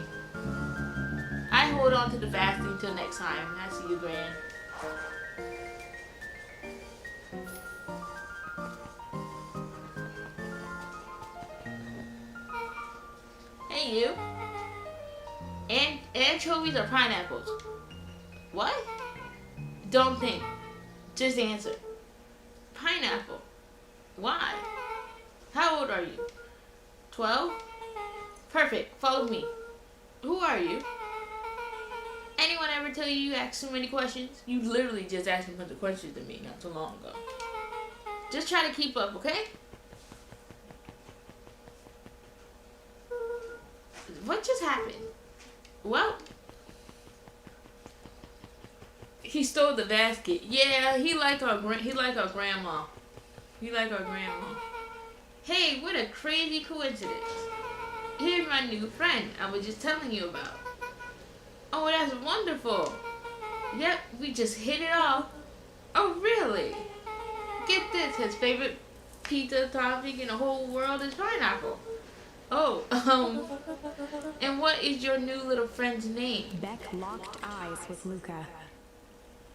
I hold on to the basket till next time. I see you, Gran. Hey, you. Anchovies or pineapples? What? Don't think. Just answer. Pineapple. Why? How old are you? 12? Perfect. Follow me. Who are you? Anyone ever tell you you ask too many questions? You literally just asked a bunch of questions to me not too long ago. Just try to keep up, okay? What just happened? Well, he stole the basket. Yeah, he like our grandma. He like our grandma. Hey, what a crazy coincidence. Here's my new friend I was just telling you about. Oh, that's wonderful. Yep, we just hit it off. Oh, really? Get this, his favorite pizza topping in the whole world is pineapple. Oh, and what is your new little friend's name? Beck locked eyes with Luca.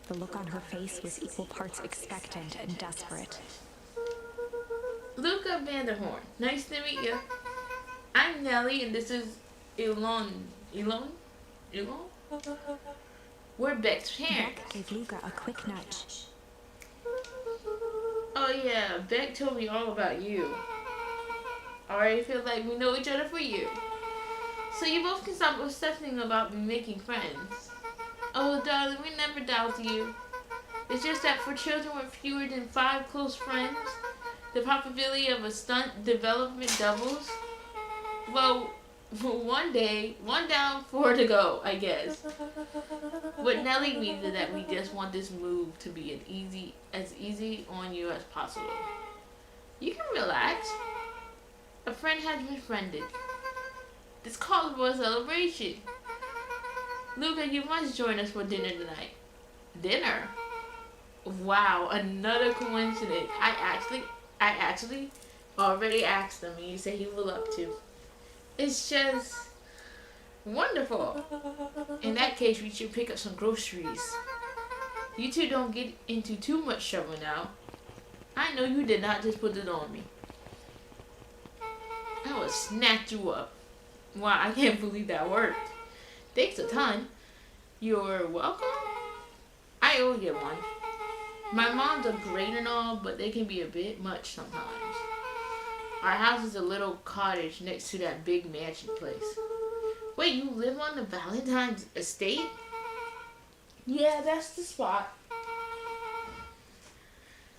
The look on her face was equal parts expectant and desperate. Luca Vanderhorn. Nice to meet you. I'm Nellie, and this is Elon? We're Beck's parents. Beck gave Luca a quick nudge. Oh yeah, Beck told me all about you. Already feel like we know each other for you. So you both can stop obsessing about making friends. Oh darling, we never doubt you. It's just that for children with fewer than 5 close friends, the probability of a stunt development doubles. Well, one down, 4 to go, I guess. What Nelly means is that we just want this move to be as easy on you as possible. You can relax. A friend has befriended. This calls for a celebration. Luca, you must join us for dinner tonight. Dinner? Wow, another coincidence. I actually already asked him and he said he would love to. It's just wonderful. In that case, we should pick up some groceries. You two don't get into too much trouble now. I know you did not just put it on me. I will snatch you up. Wow, I can't believe that worked. Thanks a ton. You're welcome. I owe you one. My moms are great and all, but they can be a bit much sometimes. Our house is a little cottage next to that big mansion place. Wait, you live on the Valentine's estate? Yeah, that's the spot.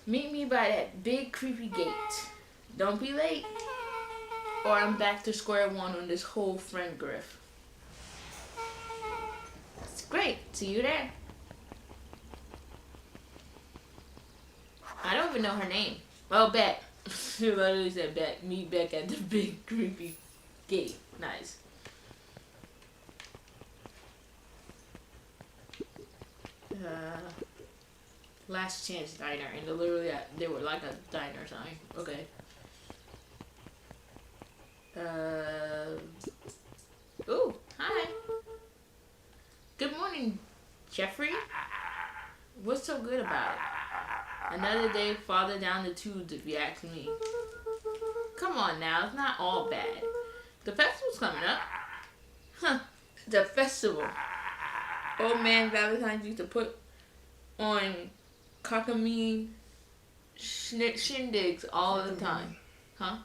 Meet me by that big creepy gate. Don't be late, or I'm back to square one on this whole friend grift. That's great. See you there. I don't even know her name. Well, Beck. She literally said Beck. Meet Beck at the big creepy gate. Nice. Last Chance Diner, and literally they were like a diner sign. Okay. Ooh, hi. Good morning, Jeffrey. What's so good about it? Another day farther down the tubes, if you ask me. Come on now, it's not all bad. The festival's coming up. Huh, the festival. Old man Valentine's used to put on cockamamie shindigs all the time. Huh?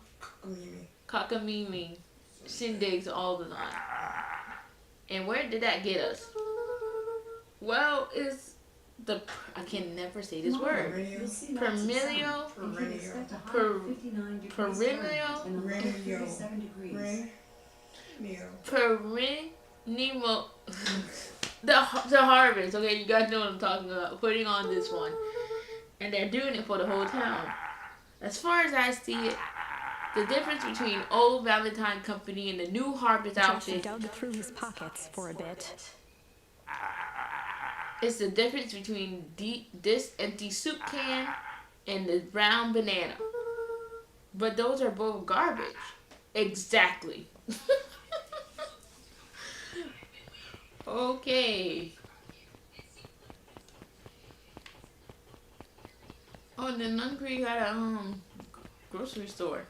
Cockamamie shindigs all the time. And where did that get us? Well, it's I can never say this word. Perennial. The harvest. Okay, you guys know what I'm talking about. Putting on this one, and they're doing it for the whole town. As far as I see it, the difference between old Valentine Company and the new harvest outfit. Dug through his pockets for a bit. It's the difference between this empty soup can and the brown banana. But those are both garbage. Exactly. Okay. Oh, and then Hungry had a grocery store.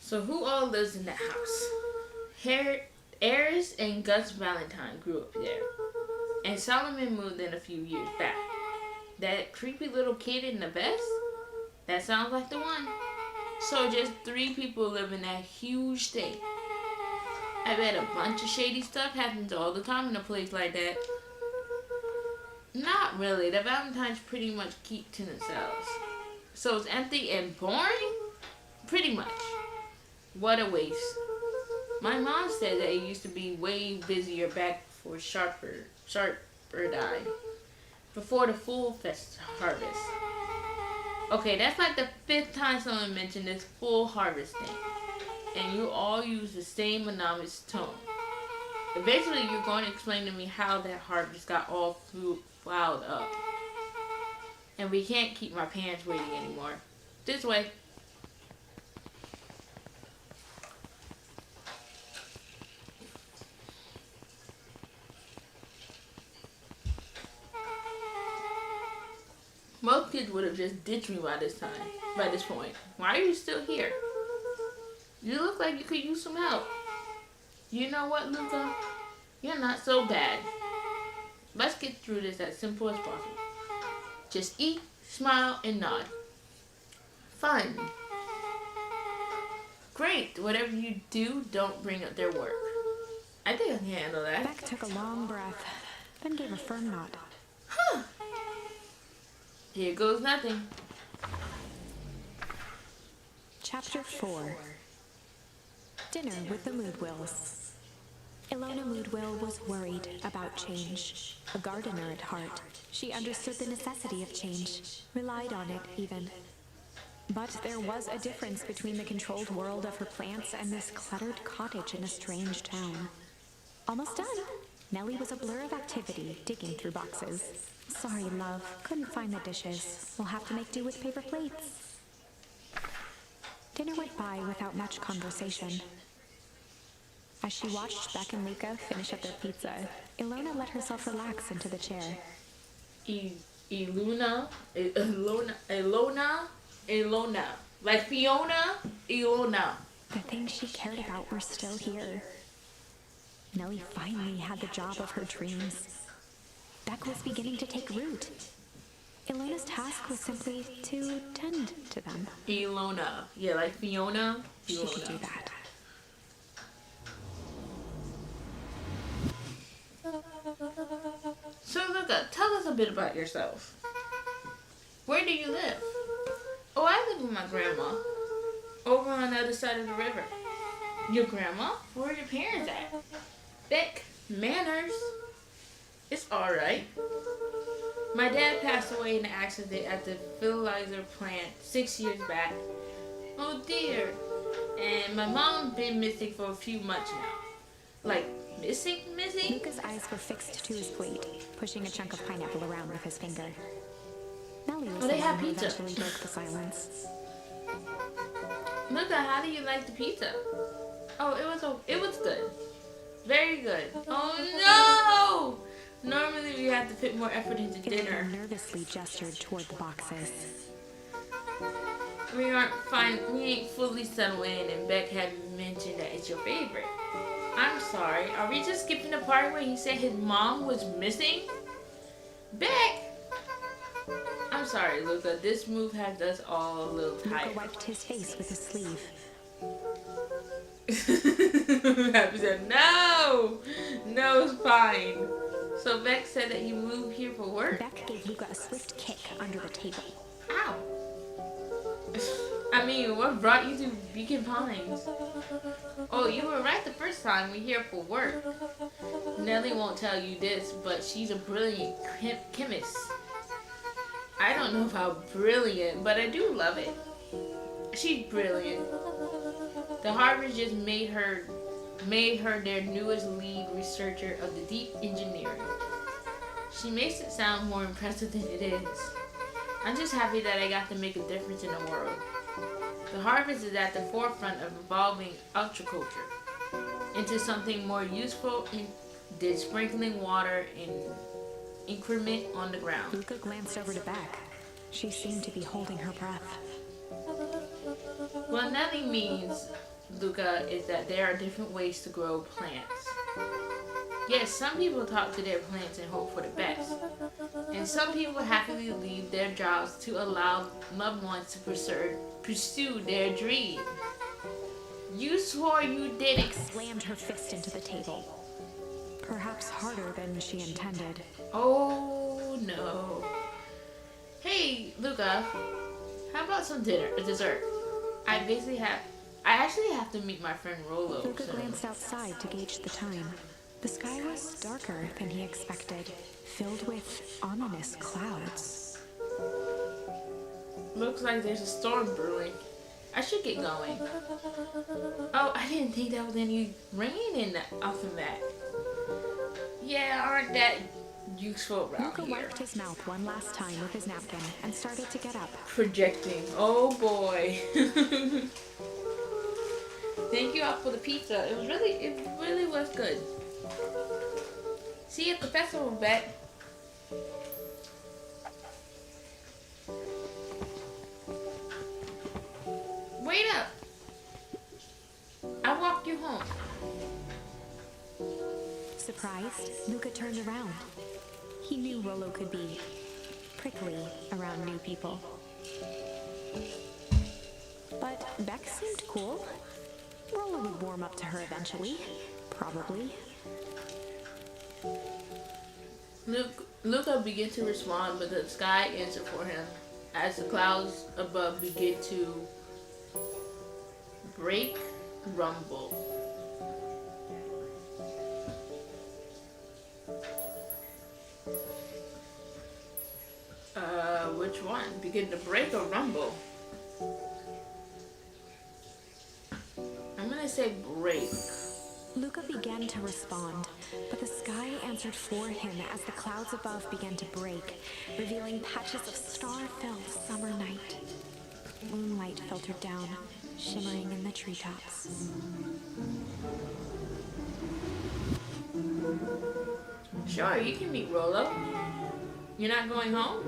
So who all lives in that house? Eris and Gus Valentine grew up there. And Solomon moved in a few years back. That creepy little kid in the vest? That sounds like the one. So just 3 people live in that huge thing. I bet a bunch of shady stuff happens all the time in a place like that. Not really. The Valentines pretty much keep to themselves. So it's empty and boring? Pretty much. What a waste. My mom said that it used to be way busier back before Sharper died. Before the full harvest. Okay, that's like the 5th time someone mentioned this full harvest thing. And you all use the same monotonous tone. Eventually you're going to explain to me how that harvest got all fouled up. And we can't keep my parents waiting anymore. This way. Most kids would have just ditched me by this point. Why are you still here? You look like you could use some help. You know what, Luca? You're not so bad. Let's get through this as simple as possible. Just eat, smile, and nod. Fun. Great. Whatever you do, don't bring up their work. I think I can handle that. Beck took a long breath, then gave a firm nod. Huh. Here goes nothing. Chapter 4. Dinner with the Moodwills. Ilona Moodwill was worried about change. A gardener at heart, she understood the necessity of change, relied on it even. But there was a difference between the controlled world of her plants and this cluttered cottage in a strange town. Almost done. Nellie was a blur of activity, digging through boxes. Sorry, love. Couldn't find the dishes. We'll have to make do with paper plates. Dinner went by without much conversation. As she watched Beck and Luca finish up their pizza, Ilona let herself relax into the chair. Ilona. Like Fiona, Ilona. The things she cared about were still here. Nellie finally had the job of her dreams. Beck was beginning to take root. Ilona's task was simply to tend to them. Ilona. Yeah, like Fiona, She Ilona. could do that. So Luca, tell us a bit about yourself. Where do you live? Oh, I live with my grandma. Over on the other side of the river. Your grandma? Where are your parents at? Beck, manners. It's alright. My dad passed away in an accident at the fertilizer plant 6 years back. Oh dear. And my mom been missing for a few months now. Like, missing? Luca's eyes were fixed to his plate, pushing a chunk of pineapple around with his finger. Nellie was Oh, the they have one who pizza. eventually broke the silence. Luca, how do you like the pizza? Oh, it was good. Very good. Oh no! Normally we have to put more effort into dinner. Ilona nervously gestured toward the boxes. We ain't fully settled in, and Beck had mentioned that it's your favorite. I'm sorry, are we just skipping the part where he said his mom was missing? Beck! I'm sorry, Luca, this move has us all a little Luca tired. wiped his face with his sleeve. Happy said, no, it's fine. So Beck said that you moved here for work? Beck gave Luca a swift kick under the table. Ow. I mean, what brought you to Beacon Pines? Oh, you were right the first time we here for work. Nellie won't tell you this, but she's a brilliant chemist. I don't know about brilliant, but I do love it. She's brilliant. The Harvard just made her their newest lead researcher of the deep engineering. She makes it sound more impressive than it is. I'm just happy that I got to make a difference in the world. The Harvest is at the forefront of evolving ultraculture into something more useful than sprinkling water in increment on the ground. Luca glanced over to Beck. She seemed to be holding her breath. What Nelly means, Luca, is that there are different ways to grow plants. Yes, some people talk to their plants and hope for the best. And some people happily leave their jobs to allow loved ones to pursue their dream. You swore you didn't. Slammed her fist into the table. Perhaps harder than she intended. Oh no. Hey, Luca, how about some dessert? I actually have to meet my friend Rolo. Luca soon. glanced outside to gauge the time. The sky was darker than he expected, filled with ominous clouds. Looks like there's a storm brewing. I should get going. Oh, I didn't think there was any rain in the alphabet. Yeah, aren't that useful around Luca here? wiped his mouth one last time with his napkin and started to get up. Projecting. Oh boy. Thank you all for the pizza. It really was good. See you at the festival, Beck. Wait up. I'll walk you home. Surprised, Luca turned around. He knew Rolo could be prickly around new people. But Beck seemed cool. Rolo would warm up to her eventually. Probably. Luca began to respond, but the sky answered for him as the clouds above began to rumble. Which one? Begin to break or rumble? I'm gonna say break. Luca began to respond, but the sky answered for him as the clouds above began to break, revealing patches of star-filled summer night. Moonlight filtered down, shimmering in the treetops. Sure, you can meet Rolo. You're not going home?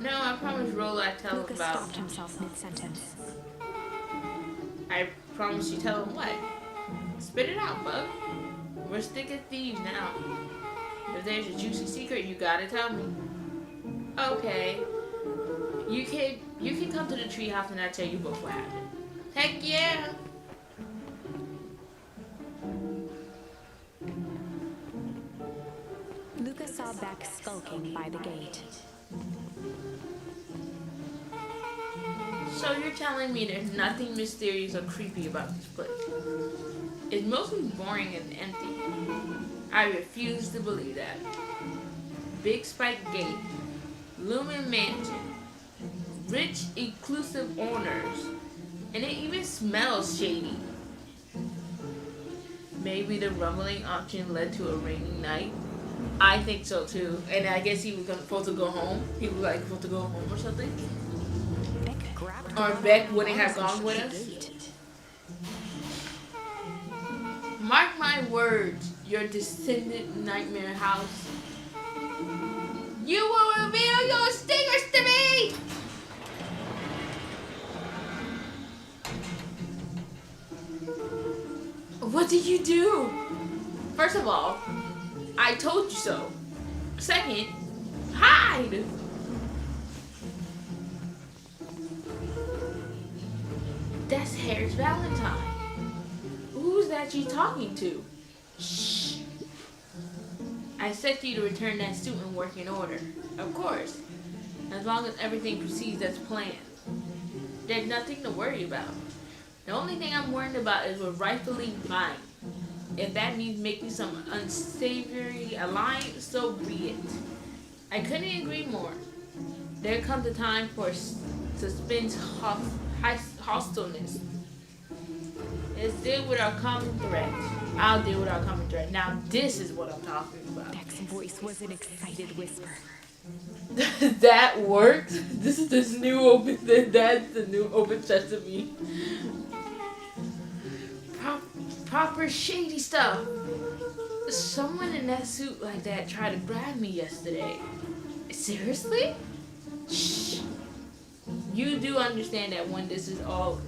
No, I promised Rolo I'd tell him Luca about... stopped himself mid-sentence. I promise you tell him what? Spit it out, bug. We're stick of thieves now. If there's a juicy secret, you gotta tell me. Okay. You can come to the treehouse and I'll tell you both what happened. Heck yeah! Luca saw Beck skulking by the gate. So you're telling me there's nothing mysterious or creepy about this place? It's mostly boring and empty. I refuse to believe that. Big spike gate, looming mansion, rich, inclusive owners, and it even smells shady. Maybe the rumbling option led to a rainy night? I think so too. And I guess he was supposed to go home. He was like supposed to go home or something. Beck grabbed Or Beck wouldn't have gone with us. Mark my words, your descendant nightmare house. You will reveal your stingers to me! What did you do? First of all, I told you so. Second, hide! That's Harris Valentine. Who's that you talking to? Shh. I said to you to return that suit and work in order. Of course. As long as everything proceeds as planned. There's nothing to worry about. The only thing I'm worried about is what's rightfully mine. If that means making some unsavory alliance, so be it. I couldn't agree more. There comes a time for suspense hostileness. Let's deal with our common threat. I'll deal with our common threat. Now this is what I'm talking about. Beck's voice was an excited whisper. That worked? This is this new open, that's the new open sesame. Proper shady stuff. Someone in that suit like that tried to grab me yesterday. Seriously? Shh. You do understand that when this is all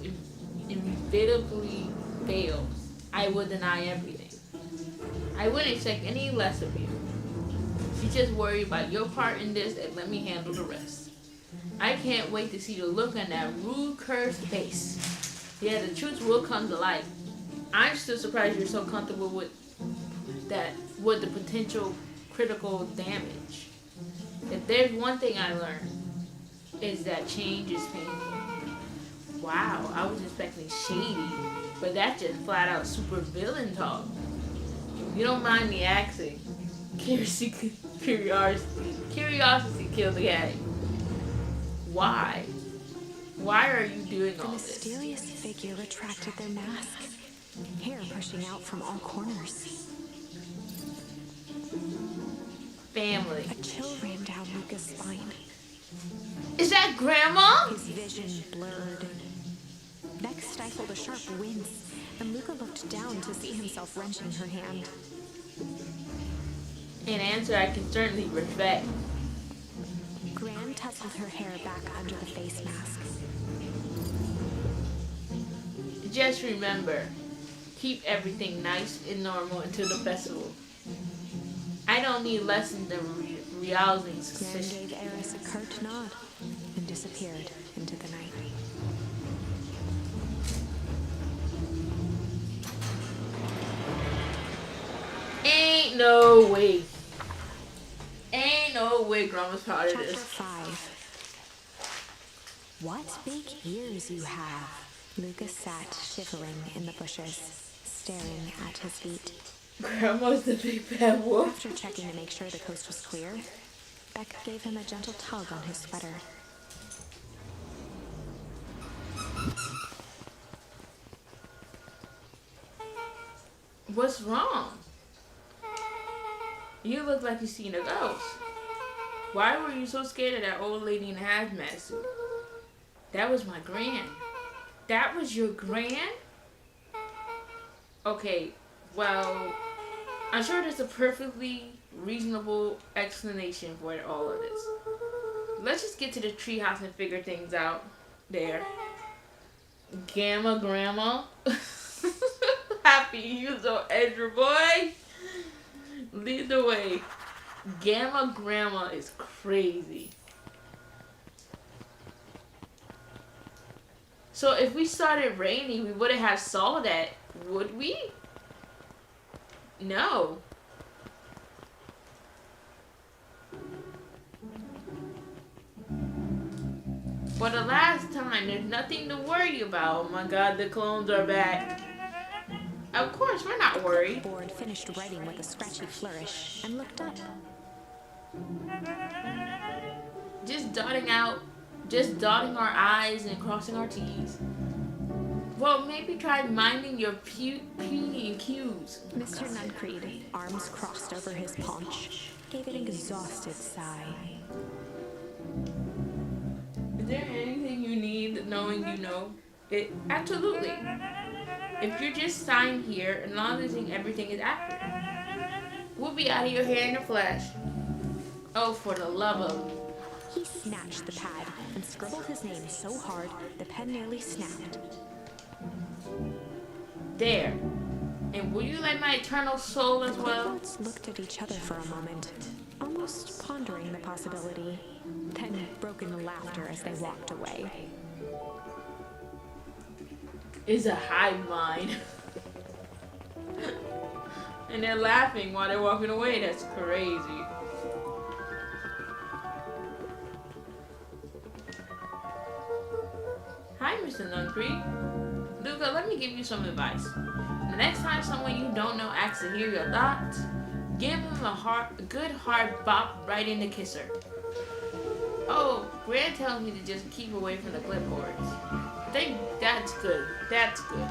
inevitably fails, I will deny everything. I wouldn't expect any less of you. You just worry about your part in this and let me handle the rest. I can't wait to see the look on that rude, cursed face. Yeah, the truth will come to light. I'm still surprised you're so comfortable with that, with the potential critical damage. If there's one thing I learned, is that change is painful. Wow, I was expecting shady, but that's just flat out super villain talk. You don't mind me asking. Curiosity killed the cat. Why? Why are you doing all The this? mysterious figure retracted their mask, hair pushing out from all corners. Family. A chill ran down Luca's spine. Is that Grandma? His vision blurred. Beck stifled a sharp wince, and Luca looked down to see himself wrenching her hand. An answer I can certainly respect. Gran tousled her hair back under the face mask. Just remember, keep everything nice and normal until the festival. I don't need lessons in realizing Gran suspicion. gave Eris a curt nod and disappeared into the night. Ain't no way. Ain't no way Grandma's proud of Chapter this. 5. What big ears you have. Lucas sat shivering in the bushes, staring at his feet. Grandma's the big bad wolf. After checking to make sure the coast was clear, Beck gave him a gentle tug on his sweater. What's wrong? You look like you've seen a ghost. Why were you so scared of that old lady in the hazmat suit? That was my gran. That was your gran? Okay, well, I'm sure there's a perfectly reasonable explanation for all of this. Let's just get to the treehouse and figure things out there. Gamma Grandma. Happy you so extra boy. Lead the way. Gamma Grandma is crazy. So if we started raining, we wouldn't have saw that, would we? No. For the last time, there's nothing to worry about. Oh my god, the clones are back. Of course, we're not worried. Board finished writing with a scratchy flourish and looked up. Just dotting our I's and crossing our T's. Well, maybe try minding your P and Q's. Mr. Nuncreed, arms crossed over his paunch, gave an exhausted sigh. Is there anything you need knowing you know? It absolutely. If you're just signed here, acknowledging everything is accurate. We'll be out of your hair in a flash. Oh, for the love of... He snatched the pad and scribbled his name so hard the pen nearly snapped. There. And will you like my eternal soul as The well? boats looked at each other for a moment, almost pondering the possibility, then broke into laughter as they walked away. Is a hive mind. And they're laughing while they're walking away. That's crazy. Hi, Mr. Nuncreed. Luca, let me give you some advice. The next time someone you don't know asks to hear your thoughts, give them a good hard bop right in the kisser. Oh, Gran tells me to just keep away from the clipboards. That's good. That's good.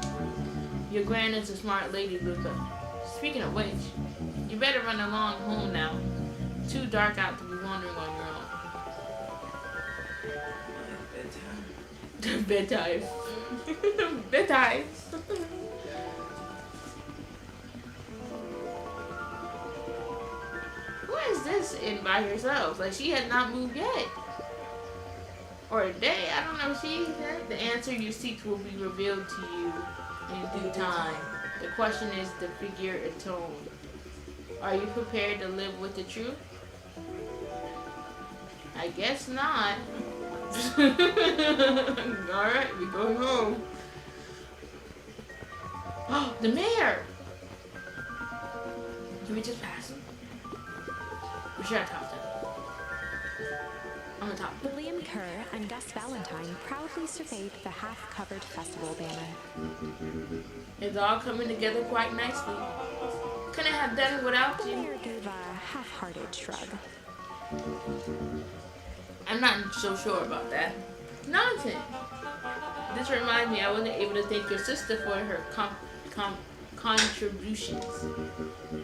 Your Gran is a smart lady, Luca. Speaking of which, you better run along home now. Too dark out to be wandering on your own. Bedtime. Bedtime. Who is this in by herself? Like, she has not moved yet. Or a day, I don't know. She said the answer you seek will be revealed to you in due time. The question is the figure atoned. Are you prepared to live with the truth? I guess not. Alright, we're going home. Oh, the mayor! Can we just pass him? We should have topped him. On the top. William Kerr and Gus Valentine proudly surveyed the half-covered festival banner. It's all coming together quite nicely. Couldn't have done it without The you. mayor gave a half-hearted shrug. I'm not so sure about that. Nonsense. This reminds me, I wasn't able to thank your sister for her contributions.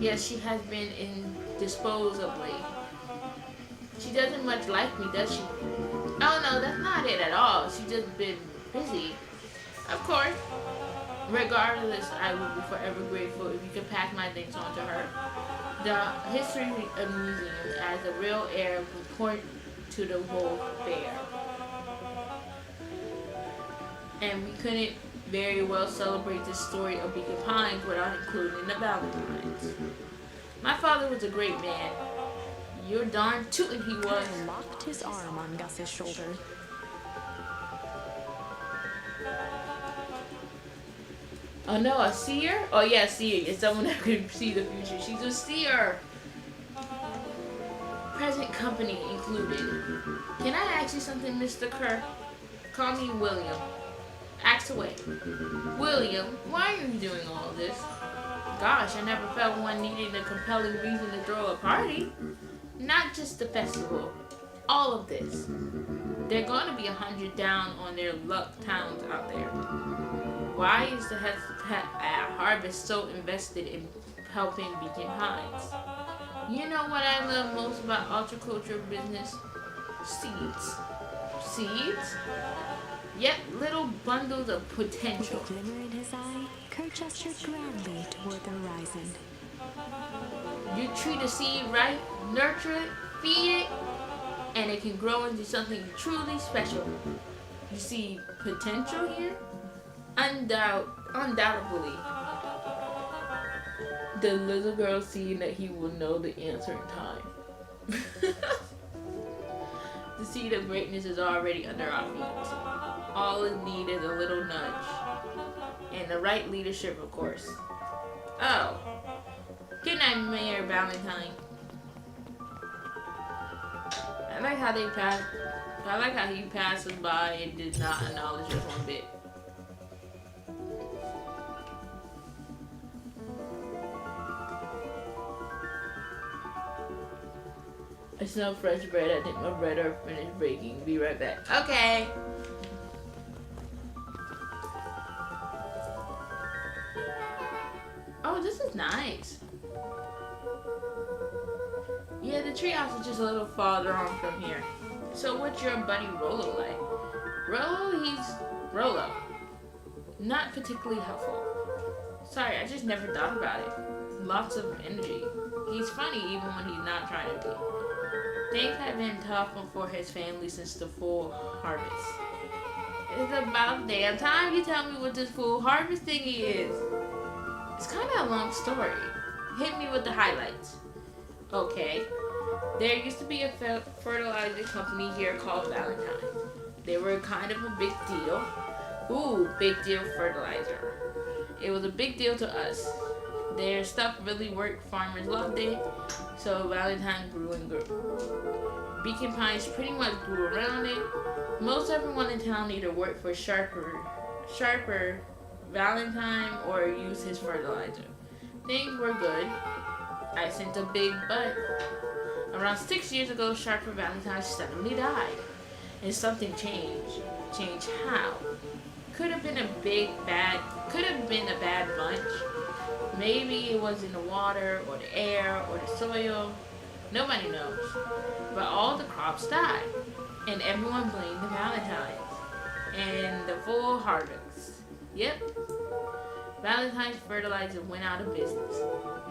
Yes, she has been indisposed of late. She doesn't much like me, does she? Oh no, that's not it at all. She's just been busy. Of course. Regardless, I would be forever grateful if you could pass my things on to her. The history of museums as a real heir report to the whole fair. And we couldn't very well celebrate the story of Beacon Pines without including the Valentines. My father was a great man. You're darn tootin' he was. Kerr locked his arm on Gus's shoulder. Oh no, a seer? Oh yeah, seer. It's someone that can see the future. She's a seer. Present company included. Can I ask you something, Mr. Kerr? Call me William. Ask away. William, why are you doing all this? Gosh, I never felt one needing a compelling reason to throw a party. Not just the festival. All of this. They're going to be 100 down on their luck towns out there. Why is the harvest so invested in helping Beacon Pines? You know what I love most about ultraculture business? Seeds. Seeds? Yet little bundles of potential. With a glimmer in his eye, Kurt gestured grandly toward the horizon. You treat a seed right, nurture it, feed it, and it can grow into something truly special. You see potential here? Undoubtedly. The little girl seeing that he will know the answer in time. The seed of greatness is already under our feet. All it needs is a little nudge. And the right leadership, of course. Oh. Good night, Mayor Valentine. I like how he passes by and did not acknowledge us one bit. I smell fresh bread. I think my bread are finished baking. Be right back. Okay. Oh, this is nice. Yeah, the treehouse is just a little farther on from here. So what's your buddy Rolo like? Rolo. Not particularly helpful. Sorry, I just never thought about it. Lots of energy. He's funny even when he's not trying to be. Things have been tough for his family since the full harvest. It's about damn time you tell me what this full harvest thingy is. It's kind of a long story. Hit me with the highlights. Okay. There used to be a fertilizer company here called Valentine. They were kind of a big deal. Ooh, big deal fertilizer. It was a big deal to us. Their stuff really worked. Farmers loved it. So Valentine grew and grew. Beacon Pines pretty much grew around it. Most everyone in town either worked for Sharper Valentine or used his fertilizer. Things were good. I sent a big but. Around 6 years ago, Sharper Valentine suddenly died. And something changed. Changed how? Could have been a bad bunch. Maybe it was in the water or the air or the soil. Nobody knows. But all the crops died. And everyone blamed the Valentines. And the full harvest. Yep. Valentine's fertilizer went out of business.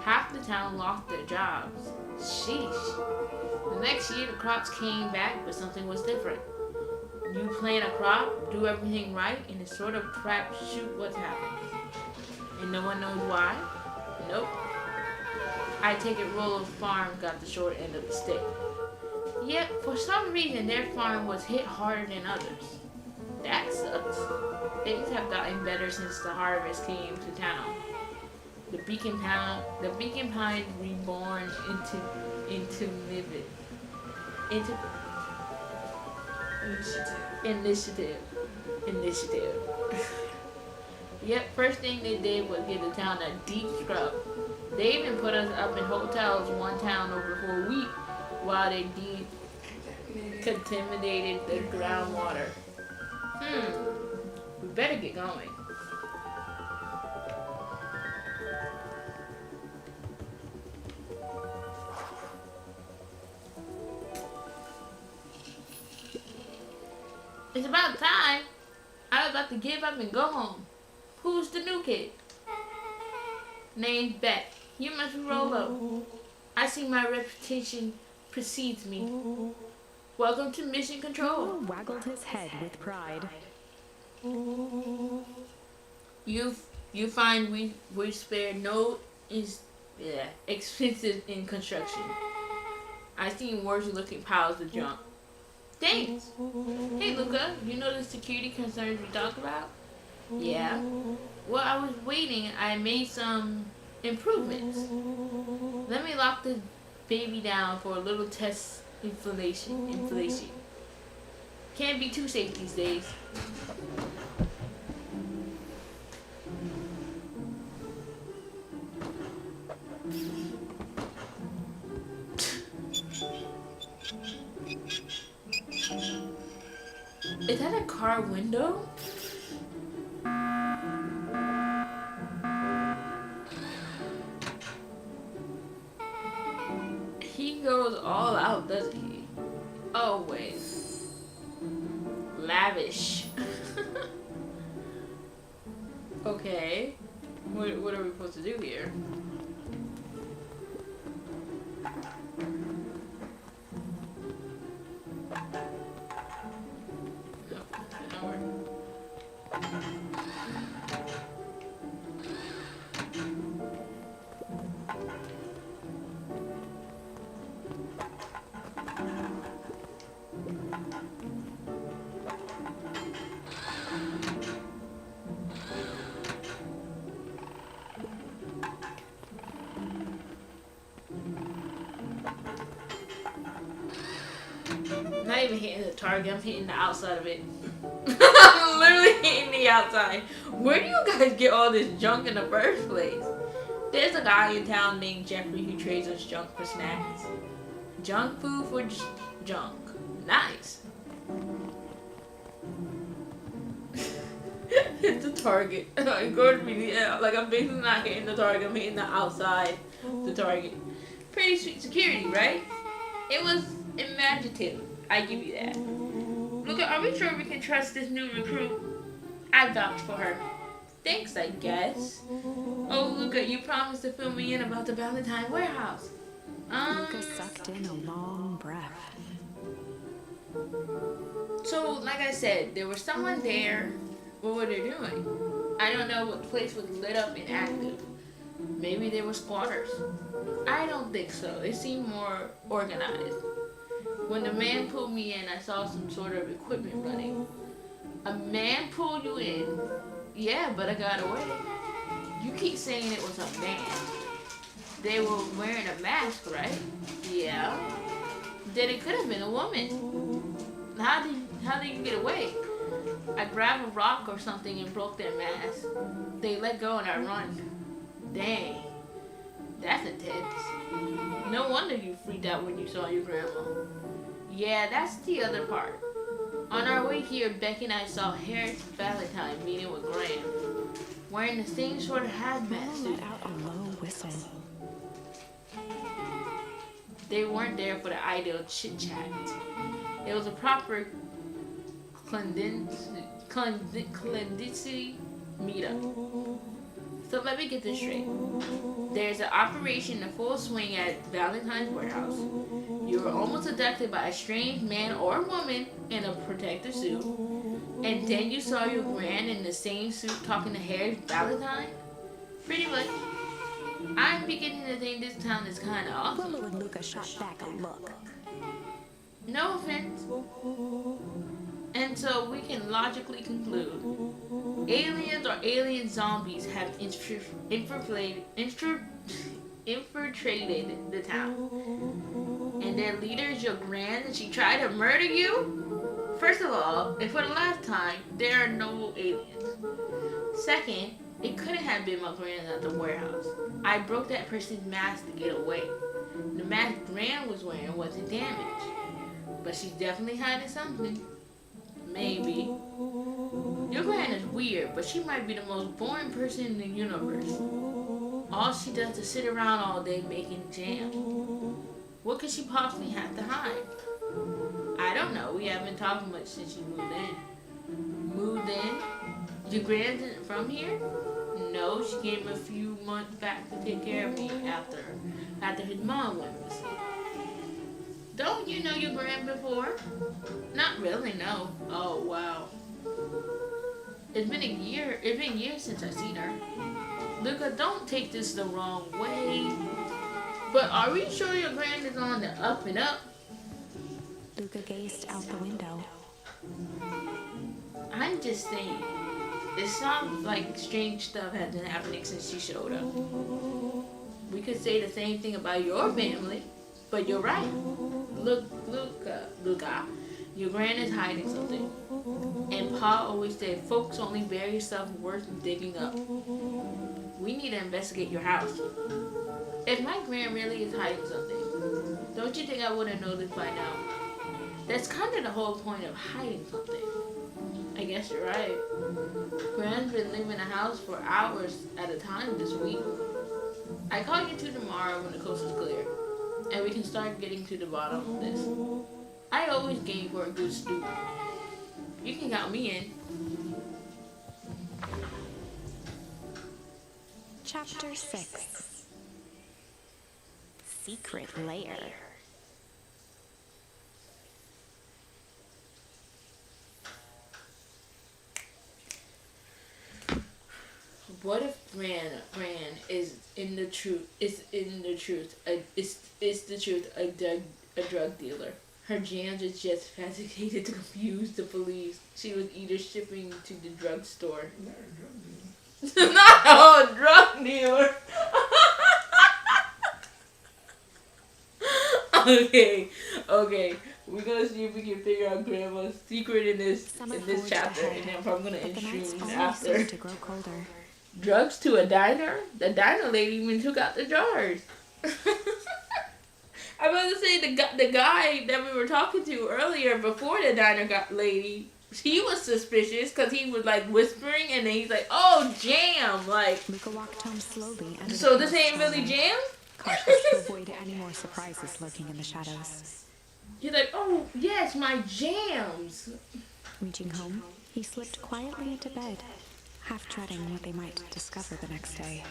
Half the town lost their jobs. Sheesh. The next year the crops came back, but something was different. You plant a crop, do everything right, and it's sort of crap shoot what happens. And no one knows why? Nope. I take it Rolo's farm got the short end of the stick. Yet, for some reason, their farm was hit harder than others. That sucks. Things have gotten better since the harvest came to town. The Beacon Pines reborn initiative. Yep, first thing they did was give the town a deep scrub. They even put us up in hotels one town over for a week while they contaminated the groundwater. We better get going. It's about time. I was about to give up and go home. Who's the new kid? Name's Beck. You must be Rolo. I see my reputation precedes me. Welcome to Mission Control. Rolo waggled his head with pride. You find we spared no expenses in construction. I seen worse looking piles of junk. Thanks. Hey Luca, you know the security concerns we talked about? Yeah. Well, I was waiting. I made some improvements. Let me lock this baby down for a little test inflation. Can't be too safe these days. Is that a car window? He goes all out, doesn't he? Oh, wait. Lavish. Okay. What are we supposed to do here? I'm not even hitting the target, I'm hitting the outside of it. I'm literally hitting the outside. Where do you guys get all this junk in the first place? There's a guy in town named Jeffrey who trades us junk for snacks. Junk food for junk. Nice. Hit the target. Like I'm basically not hitting the target, I'm hitting the outside of the target. Pretty sweet security, right? It was imaginative. I give you that. Look, are we sure we can trust this new recruit? I vouch for her. Thanks, I guess. Oh, Luca, you promised to fill me in about the Valentine warehouse. Luca sucked in a long breath. So, like I said, there was someone there. What were they doing? I don't know, what place was lit up and active. Maybe they were squatters. I don't think so. It seemed more organized. When the man pulled me in, I saw some sort of equipment running. A man pulled you in? Yeah, but I got away. You keep saying it was a man. They were wearing a mask, right? Yeah. Then it could have been a woman. How did you get away? I grabbed a rock or something and broke their mask. They let go and I run. Dang. That's intense. No wonder you freaked out when you saw your grandma. Yeah, that's the other part. On our way here, Becky and I saw Harris Valentine meeting with Graham, wearing the same sort of hazmat suit. Let out a low whistle. They weren't there for the ideal chit-chat. It was a proper clandestine meetup. So let me get this straight. There's an operation in full swing at Valentine's warehouse. You were almost abducted by a strange man or woman in a protective suit. And then you saw your grand in the same suit talking to Harry Valentine? Pretty much. I'm beginning to think this town is kind of awesome. Willow and Luca shot back a look. No offense. And so we can logically conclude aliens or alien zombies have infiltrated the town. And their leader is your grand and she tried to murder you? First of all, and for the last time, there are no aliens. Second, it couldn't have been my grand at the warehouse. I broke that person's mask to get away. The mask Gran was wearing wasn't damaged. But she's definitely hiding something. Maybe. Your gran is weird, but she might be the most boring person in the universe. All she does is sit around all day making jam. What could she possibly have to hide? I don't know. We haven't talked much since you moved in. Moved in? Your gran isn't from here? No, she came a few months back to take care of me after his mom went missing. Don't you know your gran before? Not really, no. Oh, wow. It's been years since I've seen her. Luca, don't take this the wrong way. But are we sure your gran is on the up and up? Luca gazed out the window. I'm just saying. It sounds like strange stuff has been happening since she showed up. We could say the same thing about your family. But you're right. Luca, your gran is hiding something. And Pa always said folks only bury stuff worth digging up. We need to investigate your house. If my gran really is hiding something, don't you think I would have noticed by now? That's kind of the whole point of hiding something. I guess you're right. Gran's been leaving the house for hours at a time this week. I call you two tomorrow when the coast is clear, and we can start getting to the bottom of this. I always game for a good stew. You can count me in. Chapter 6. Secret Lair. What if Gran is the truth a drug dealer? Her jams is just fabricated to confuse the police. She was either shipping to the drugstore. Not a drug dealer. Okay. We're gonna see if we can figure out Grandma's secret in this chapter, and then I'm probably gonna end stream after. To grow colder. Drugs to a diner? The diner lady even took out the jars. I was about to say the guy that we were talking to earlier before the diner lady, he was suspicious because he was like whispering and then he's like, "Oh, jam!" Like. Luca walked home slowly. So this ain't really jam? Cautious to avoid any more surprises lurking in the shadows. He's like, "Oh yes, my jams." Reaching home, he slipped quietly into bed, half dreading what they might discover the next day.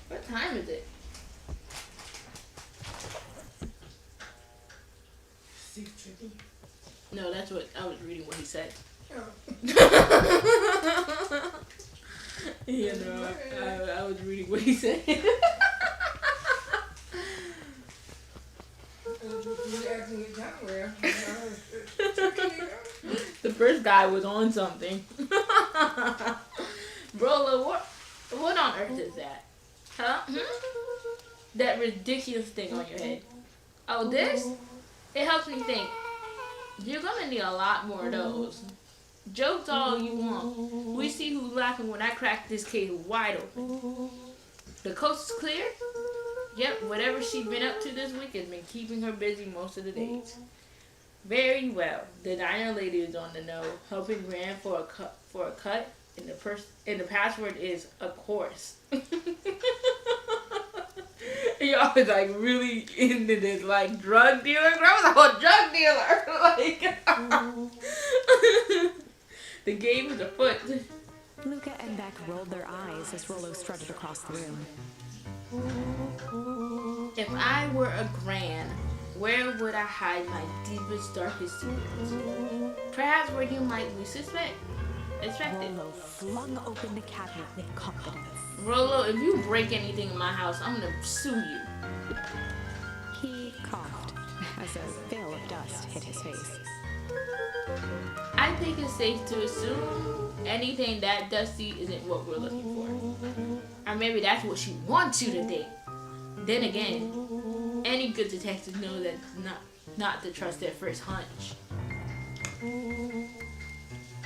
What time is it? 6:50. No, that's what I was reading. What he said. Oh. Yeah, no, I was reading what he said. You asking your time where? The first guy was on something. Rolo, what on earth is that? Huh? That ridiculous thing on your head. Oh, this? It helps me think. You're gonna need a lot more of those. Jokes all you want. We see who's laughing when I crack this case wide open. The coast is clear? Yep, whatever she's been up to this week has been keeping her busy most of the days. Very well. The diner lady is on the know, helping Gran for a cut, and the password is "of course." Y'all is like really into this, like drug dealer. I was like, "Oh, drug dealer!" Like, the game is afoot. Luca and Beck rolled their eyes as Rolo strutted across the room. If I were a Gran, where would I hide my deepest, darkest secrets? Perhaps where you might least expect it. Rolo flung open the cabinet with confidence. Rolo, if you break anything in my house, I'm gonna sue you. He coughed as a veil of dust hit his face. I think it's safe to assume anything that dusty isn't what we're looking for. Or maybe that's what she wants you to think. Then again, any good detective knows that not to trust their first hunch.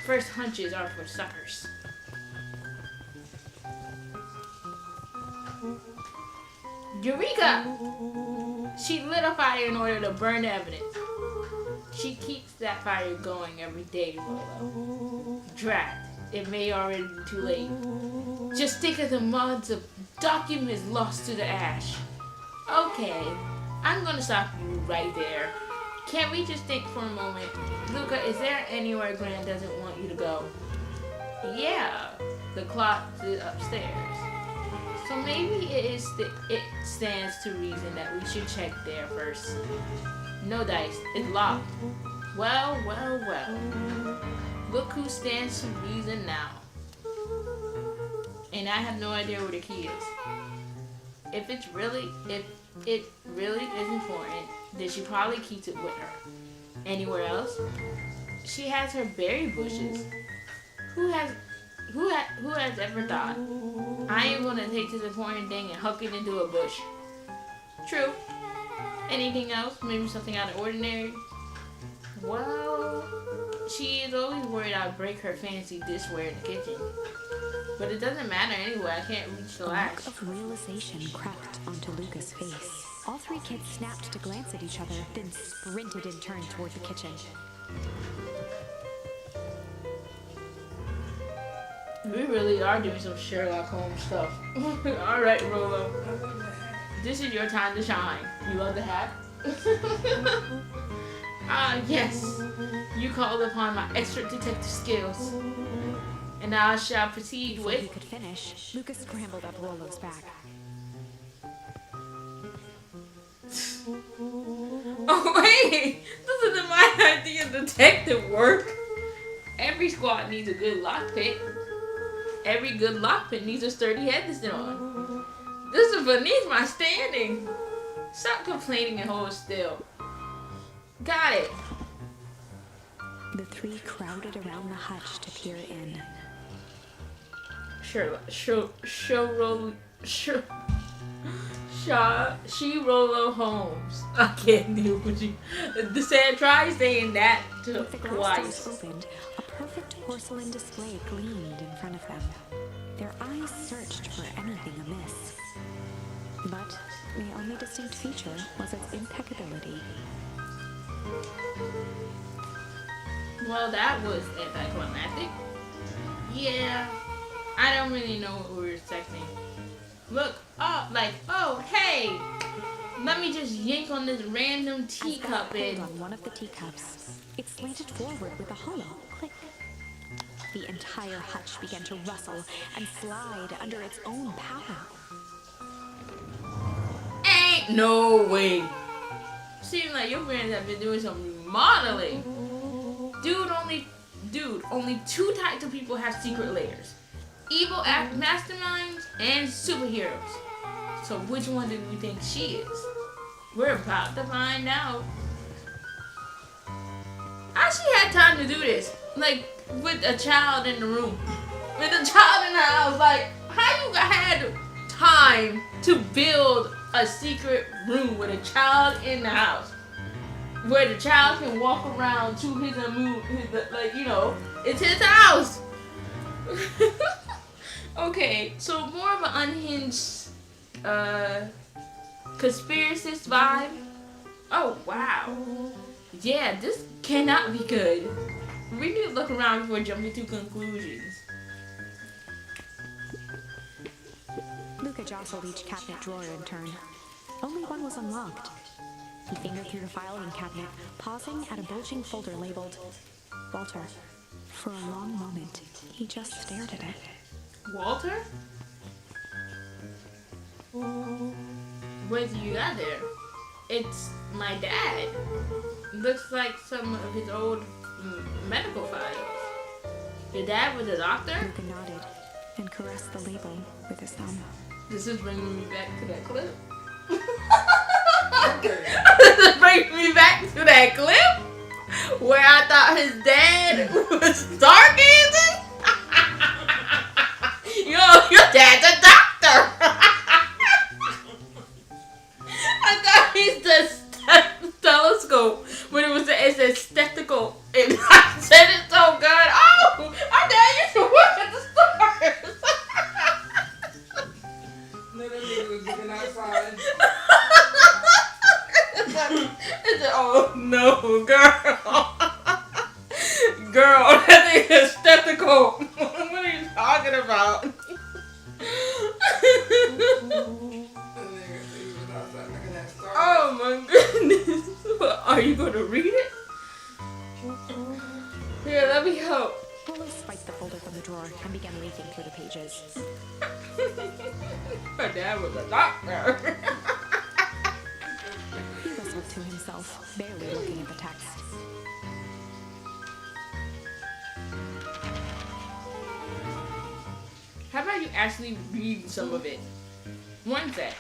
First hunches are for suckers. Eureka! She lit a fire in order to burn the evidence. She keeps that fire going every day, Rolo. Drat, it may already be too late. Just think of the mods of documents lost to the ash. Okay, I'm gonna stop you right there. Can't we just think for a moment? Luca, is there anywhere Gran doesn't want you to go? Yeah, the closet upstairs. So maybe it stands to reason that we should check there first. No dice, it's locked. Well. Look who stands to reason now. And I have no idea where the key is. If it really is important, then she probably keeps it with her. Anywhere else? She has her berry bushes. Who has ever thought? I ain't gonna take this important thing and huck it into a bush. True. Anything else? Maybe something out of the ordinary? Well, she is always worried I'll break her fancy dishware in the kitchen. But it doesn't matter anyway. I can't reach the A look last. of realization crept onto Luca's face. All three kids snapped to glance at each other, then sprinted in turn toward the kitchen. We really are doing some Sherlock Holmes stuff. All right, Rolo. This is your time to shine. You love the hat? Ah, yes. You called upon my expert detective skills. And I shall proceed Before he with... could finish, Luca scrambled up Rolo's back. Oh, wait. This isn't my idea of detective work. Every squad needs a good lockpick. Every good lockpick needs a sturdy head to sit on. This is beneath my standing. Stop complaining and hold still. Got it. The three crowded around the hutch to peer in. She Rolo Holmes. I can't deal with you. Try saying that With the glass twice. doors opened, a perfect porcelain display gleamed in front of them. Their eyes searched for anything amiss. But the only distinct feature was its impeccability. Well, that was anticlimactic. Yeah, I don't really know what we were expecting. Look, oh, hey! Let me just yank on this random teacup As Beth and... pulled on one of the teacups, it slanted forward with a hollow click. The entire hutch began to rustle and slide under its own power. Ain't no way! Seems like your friends have been doing some remodeling. Dude, only two types of people have secret layers. Evil masterminds and superheroes. So which one do we think she is? We're about to find out. How she had time to do this? Like, with a child in the room. With a child in the house. Like, how you had time to build a secret room with a child in the house? Where the child can walk around to his like, you know, it's his house. Okay, so more of an unhinged, conspiracist vibe. Oh, wow. Yeah, this cannot be good. We need to look around before jumping to conclusions. Luca jostled each cabinet drawer in turn. Only one was unlocked. He fingered through the filing cabinet, pausing at a bulging folder labeled Walter. For a long moment, he just stared at it. Walter? What do you got there? It's my dad. Looks like some of his old medical files. Your dad was a doctor? Luca nodded and caressed the label with his thumb. This is bringing me back to that clip. This is bringing me back to that clip where I thought his dad was stargazing. Yo, your dad's a doctor. I thought he's the telescope, but it's a stethoscope. And I said it so good. Oh, our dad used to work at the stars. No, that nigga was looking outside. Oh no, girl. Girl, that thing is stethoscope. What are you talking about? Oh my goodness. Are you going to read it? Here, let me help. Rolo swiped the folder from the drawer and began leafing through the pages. My dad was a doctor. He whistled to himself, barely looking at the text. How about you actually read some of it? One sec.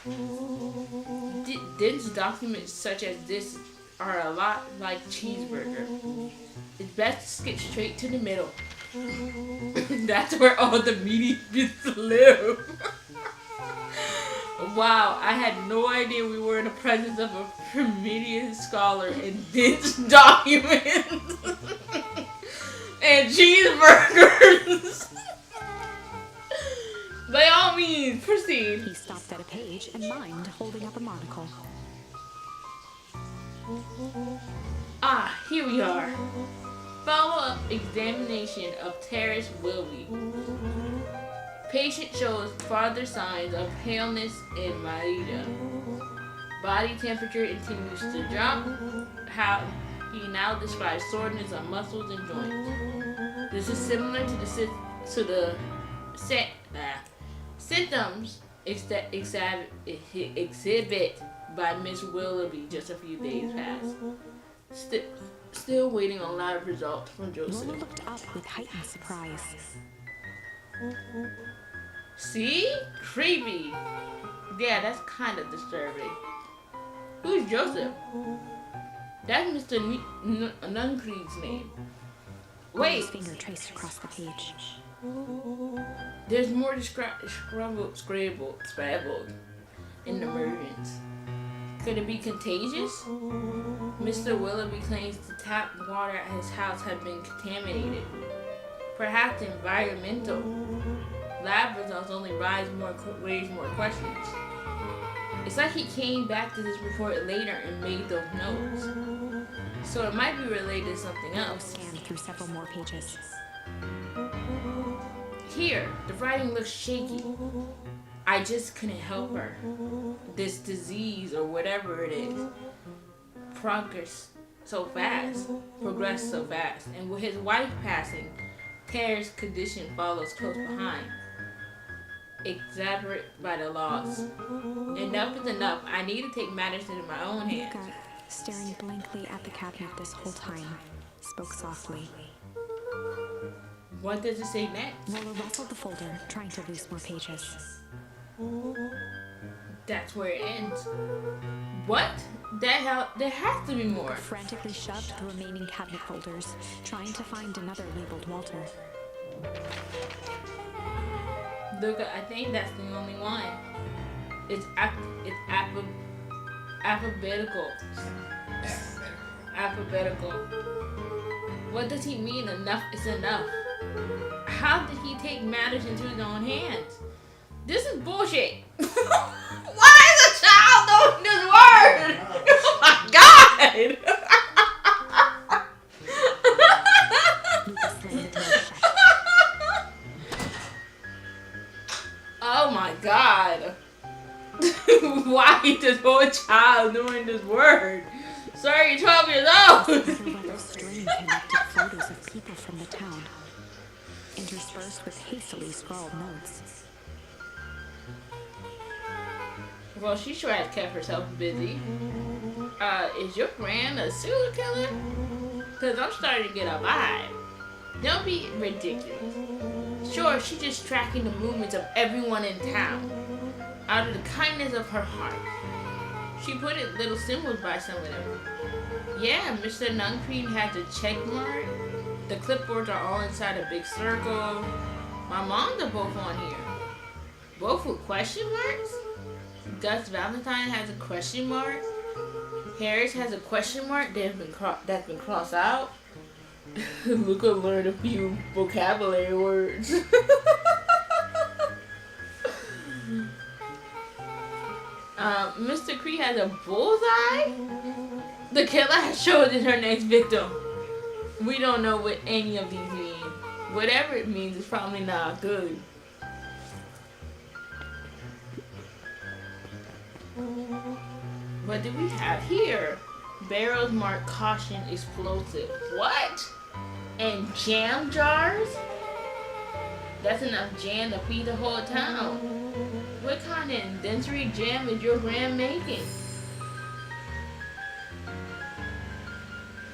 Dense documents such as this are a lot like cheeseburger. It's best to skip straight to the middle. That's where all the meaty bits live. Wow, I had no idea we were in the presence of a Prometheus scholar in dense documents and cheeseburgers. By all means, proceed. He stopped at a page and mimed, holding up a monocle. Ah, here we are. Follow-up examination of Terrace Wilby. Patient shows further signs of paleness and myelina. Body temperature continues to drop. How he now describes soreness on muscles and joints. This is similar to the symptoms exhibit by Miss Willoughby just a few days past. Still waiting on live results from Joseph. Lola looked up with heightened surprise. See? Creepy. Yeah, that's kind of disturbing. Who's Joseph? That's Mr. Nuncreed's name. Wait. His finger traced across the page. There's more scrabbled in emergence. Could it be contagious? Mr. Willoughby claims the tap water at his house had been contaminated. Perhaps environmental. Lab results only raise more questions. It's like he came back to this report later and made those notes. So it might be related to something else. Scanned through several more pages. Here, the writing looks shaky. I just couldn't help her. This disease or whatever it is progressed so fast. And with his wife passing, Terry's condition follows close behind. Exasperate by the loss. Enough is enough. I need to take matters into my own hands. Luca, staring blankly at the cabinet this whole time, spoke softly. What does it say next? Lola rustled the folder, trying to loose more pages. That's where it ends. What? There has to be more. Frantically shoved the remaining cabinet folders, trying to find another labeled Walter. Luca, I think that's the only one. It's alphabetical. Alphabetical. What does he mean? Enough is enough. How did he take matters into his own hands? This is bullshit. Why is a child knowing this word? Oh my god! Oh my god. Why does poor child knowing this word? Sir, you're 12 years old. Rather strange connected photos of people from the town, interspersed with hastily scrawled notes. Well, she sure has kept herself busy. Is your grand a serial killer? Cause I'm starting to get a vibe. Don't be ridiculous. Sure, she's just tracking the movements of everyone in town, out of the kindness of her heart. She put in little symbols by some of them. Yeah, Mr. Nuncreed has a check mark. The clipboards are all inside a big circle. My moms are both on here. Both with question marks? Gus Valentine has a question mark. Harris has a question mark that's been crossed out. Luca learned a few vocabulary words. Mr. Creed has a bullseye. The killer has chosen her next victim. We don't know what any of these mean. Whatever it means, it's probably not good. What do we have here? Barrels marked caution explosive. What? And jam jars? That's enough jam to feed the whole town. What kind of indentury jam is your grand making?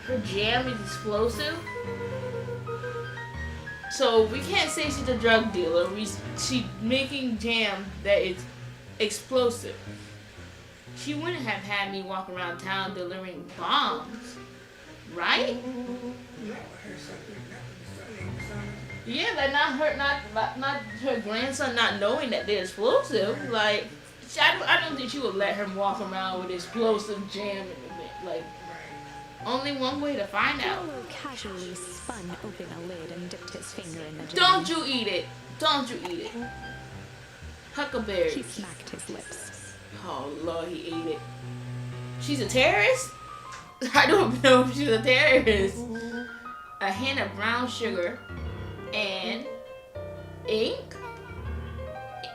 Her jam is explosive? So we can't say she's a drug dealer. She's making jam that is explosive. She wouldn't have had me walk around town delivering bombs, right? Yeah, like not her grandson not knowing that they're explosive. Like, I don't think she would let him walk around with explosive jam in the bed. Like, only one way to find out. Rollo casually spun open a lid and dipped his finger in the jam. Don't you eat it. Don't you eat it. Huckleberry. He smacked his lips. Oh Lord, he ate it. She's a terrorist? I don't know if she's a terrorist. A hint of brown sugar and ink?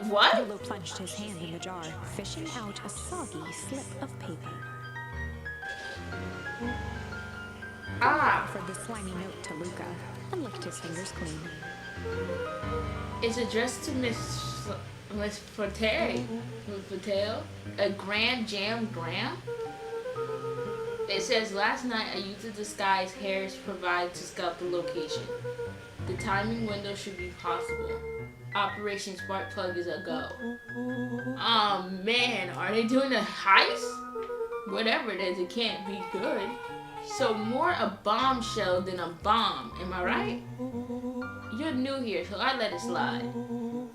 What? Rolo plunged his hand in the jar, fishing out a soggy slip of paper. Offered the slimy note to Luca and licked his fingers clean. It's addressed to Miss Patel. A grand jam gram? It says, last night I used the disguise Harris provided to scout the location. The timing window should be possible. Operation Spark Plug is a go. Oh man, are they doing a heist? Whatever it is, it can't be good. So more a bombshell than a bomb, am I right? You're new here, so I let it slide.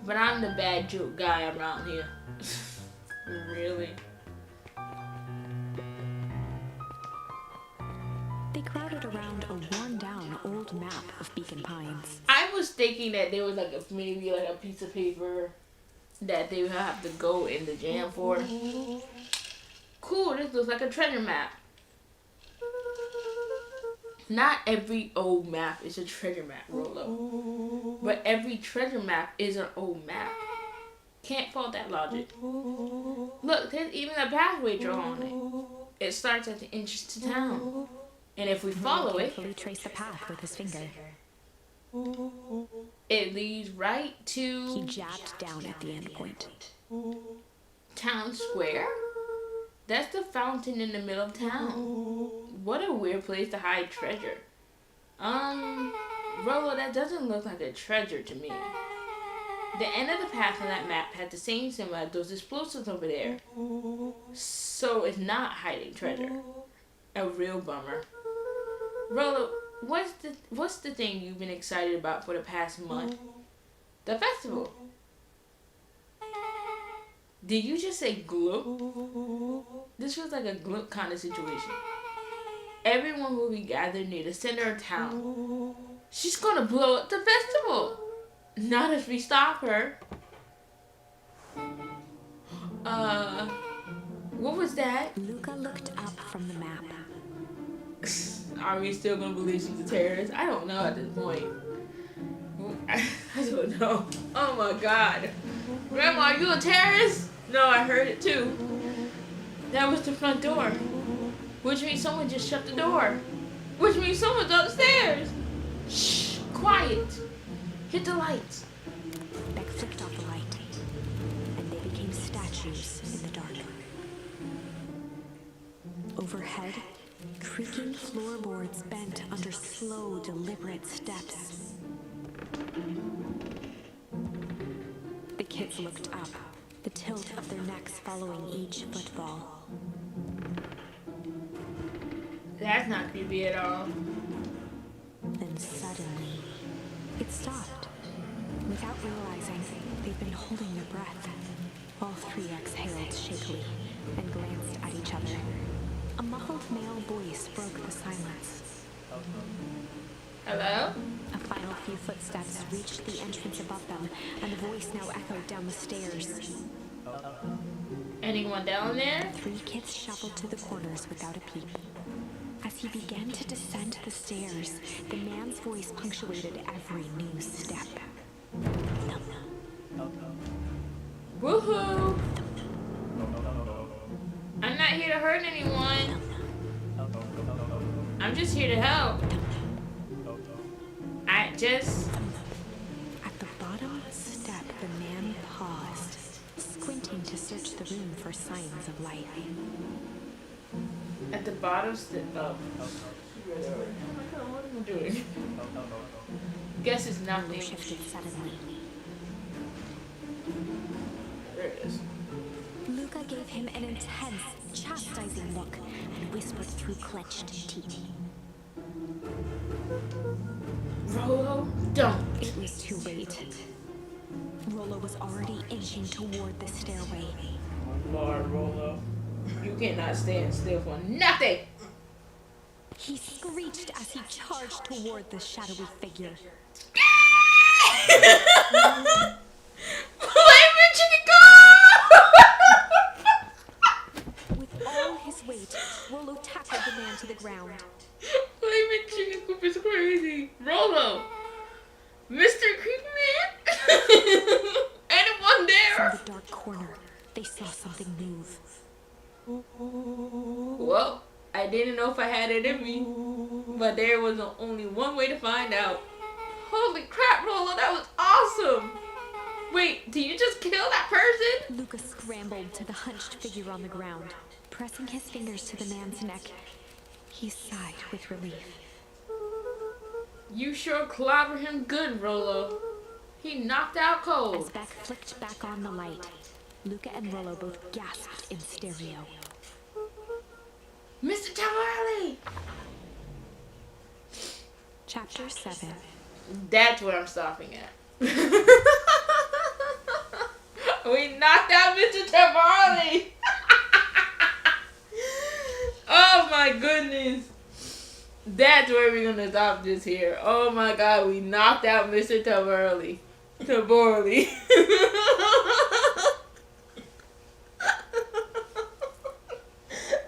But I'm the bad joke guy around here. Really? They crowded around a worn-down old map of Beacon Pines. I was thinking that there was like maybe a piece of paper that they would have to go in the jam for. Cool, this looks like a treasure map. Not every old map is a treasure map, Rolo. But every treasure map is an old map. Can't fault that logic. Look, there's even a pathway drawn on it. It starts at the entrance to town. And if we follow it, He traced the path with his finger. it leads right to He jabbed down at the end point. Town Square? That's the fountain in the middle of town. What a weird place to hide treasure. Rolo, that doesn't look like a treasure to me. The end of the path on that map had the same symbol as those explosives over there. So it's not hiding treasure. A real bummer. Rolo, what's the thing you've been excited about for the past month? The festival. Did you just say gloop? This feels like a gloop kind of situation. Everyone will be gathered near the center of town. She's gonna blow up the festival. Not if we stop her. What was that? Luca looked up from the map. Are we still gonna believe she's a terrorist? I don't know at this point. I don't know. Oh my God. Grandma, are you a terrorist? No, I heard it too. That was the front door. Which means someone just shut the door. Which means someone's upstairs. Shh, quiet. Hit the lights. Beck flicked off the light, and they became statues in the dark. Overhead, creaking floorboards bent under slow, deliberate steps. The kids looked up, the tilt of their necks following each footfall. That's not creepy at all. Then suddenly, it stopped. Without realizing, they'd been holding their breath. All three exhaled shakily and glanced at each other. A muffled male voice broke the silence. Hello? A final few footsteps reached the entrance above them, and the voice now echoed down the stairs. Anyone down there? Three kids shuffled to the corners without a peep. As he began to descend the stairs, the man's voice punctuated every new step. Woohoo! I'm not here to hurt anyone. I'm just here to help. At the bottom step, the man paused, squinting to search the room for signs of life. At the bottom step. Oh my God, what am I doing? Guess it's nothing. Shifted suddenly. There it is. Luca gave him an intense, chastising look and whispered through clenched teeth. Rolo, don't. It was too late. Rolo was already inching toward the stairway. Lord, Rolo. You cannot stand still for nothing. He screeched as he charged toward the shadowy figure. Wait, where should it go? to the ground. Flaming chicken coop is crazy. Rolo. Mr. Creepy Man? Anyone From there? the dark corner, they saw something move. Well, I didn't know if I had it in me, but there was only one way to find out. Holy crap, Rolo, that was awesome! Wait, did you just kill that person? Luca scrambled to the hunched figure on the ground. Pressing his fingers to the man's neck, he sighed with relief. You sure clobbered him good, Rolo. He knocked out As cold. Beck flicked back on the light, Luca and Rolo both gasped in stereo. Mr. Tamarley! Chapter 7. That's where I'm stopping at. We knocked out Mr. Tamarley! Oh my goodness. That's where we're gonna stop this here. Oh my god, we knocked out Mr. Tamarley. Tamarley.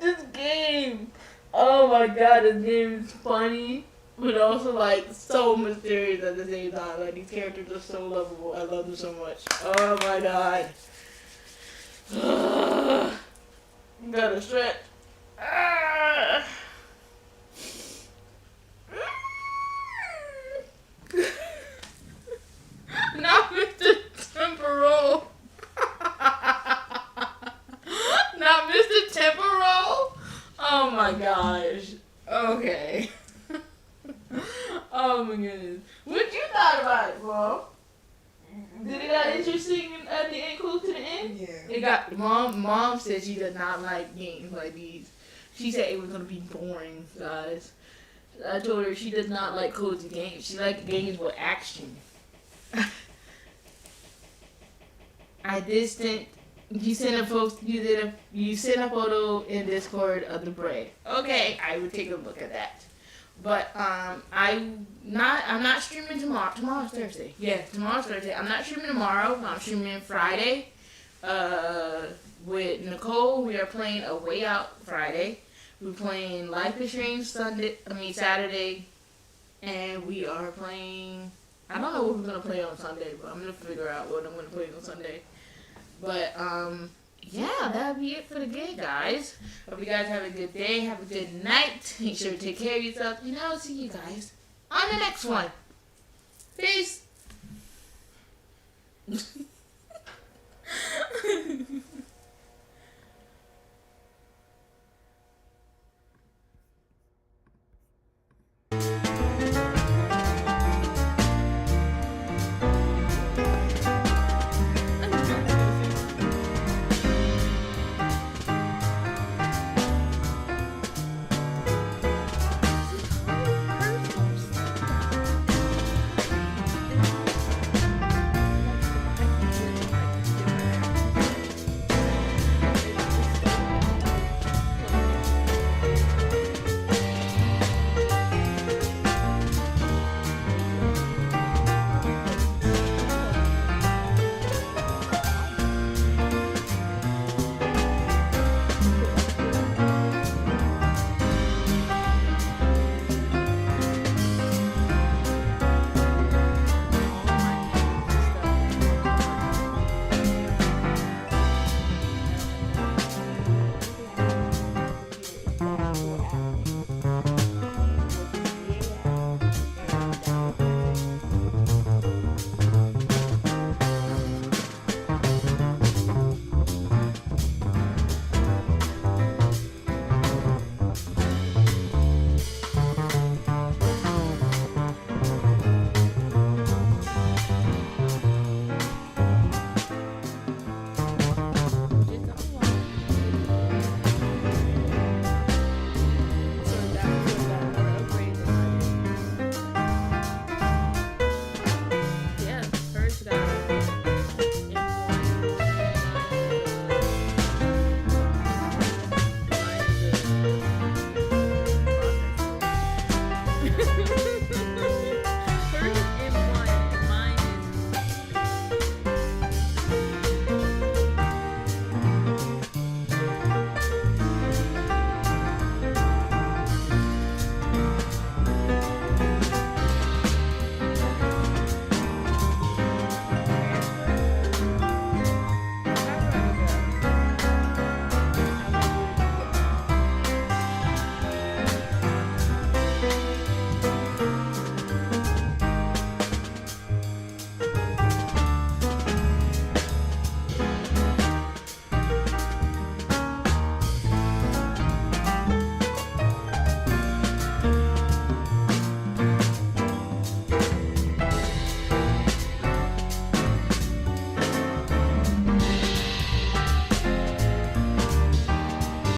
This game. Oh my god, this game is funny, but also like so mysterious at the same time. Like these characters are so lovable. I love them so much. Oh my god. Gotta stretch. Not Mr. Temporal. Not Mr. Temporal. Oh my gosh. Okay. Oh my goodness. What you thought about it, Mom? Did it got interesting at the end, close to the end? Yeah. It got mom said she does not like games like these. She said it was gonna be boring, guys. I told her she does not like cozy games. She likes games with action. You sent a photo in Discord of the bread. Okay, I would take a look at that. But I'm not streaming tomorrow. Tomorrow's Thursday. Yeah, tomorrow's Thursday. I'm not streaming tomorrow. I'm streaming Friday. With Nicole, we are playing A Way Out Friday. We're playing Life is Strange Saturday, and we are playing. I don't know what we're gonna play on Sunday, but I'm gonna figure out what I'm gonna play on Sunday. But yeah, that'll be it for the day, guys. Hope you guys have a good day, have a good night. Make sure to take care of yourself, and I'll see you guys on the next one. Peace.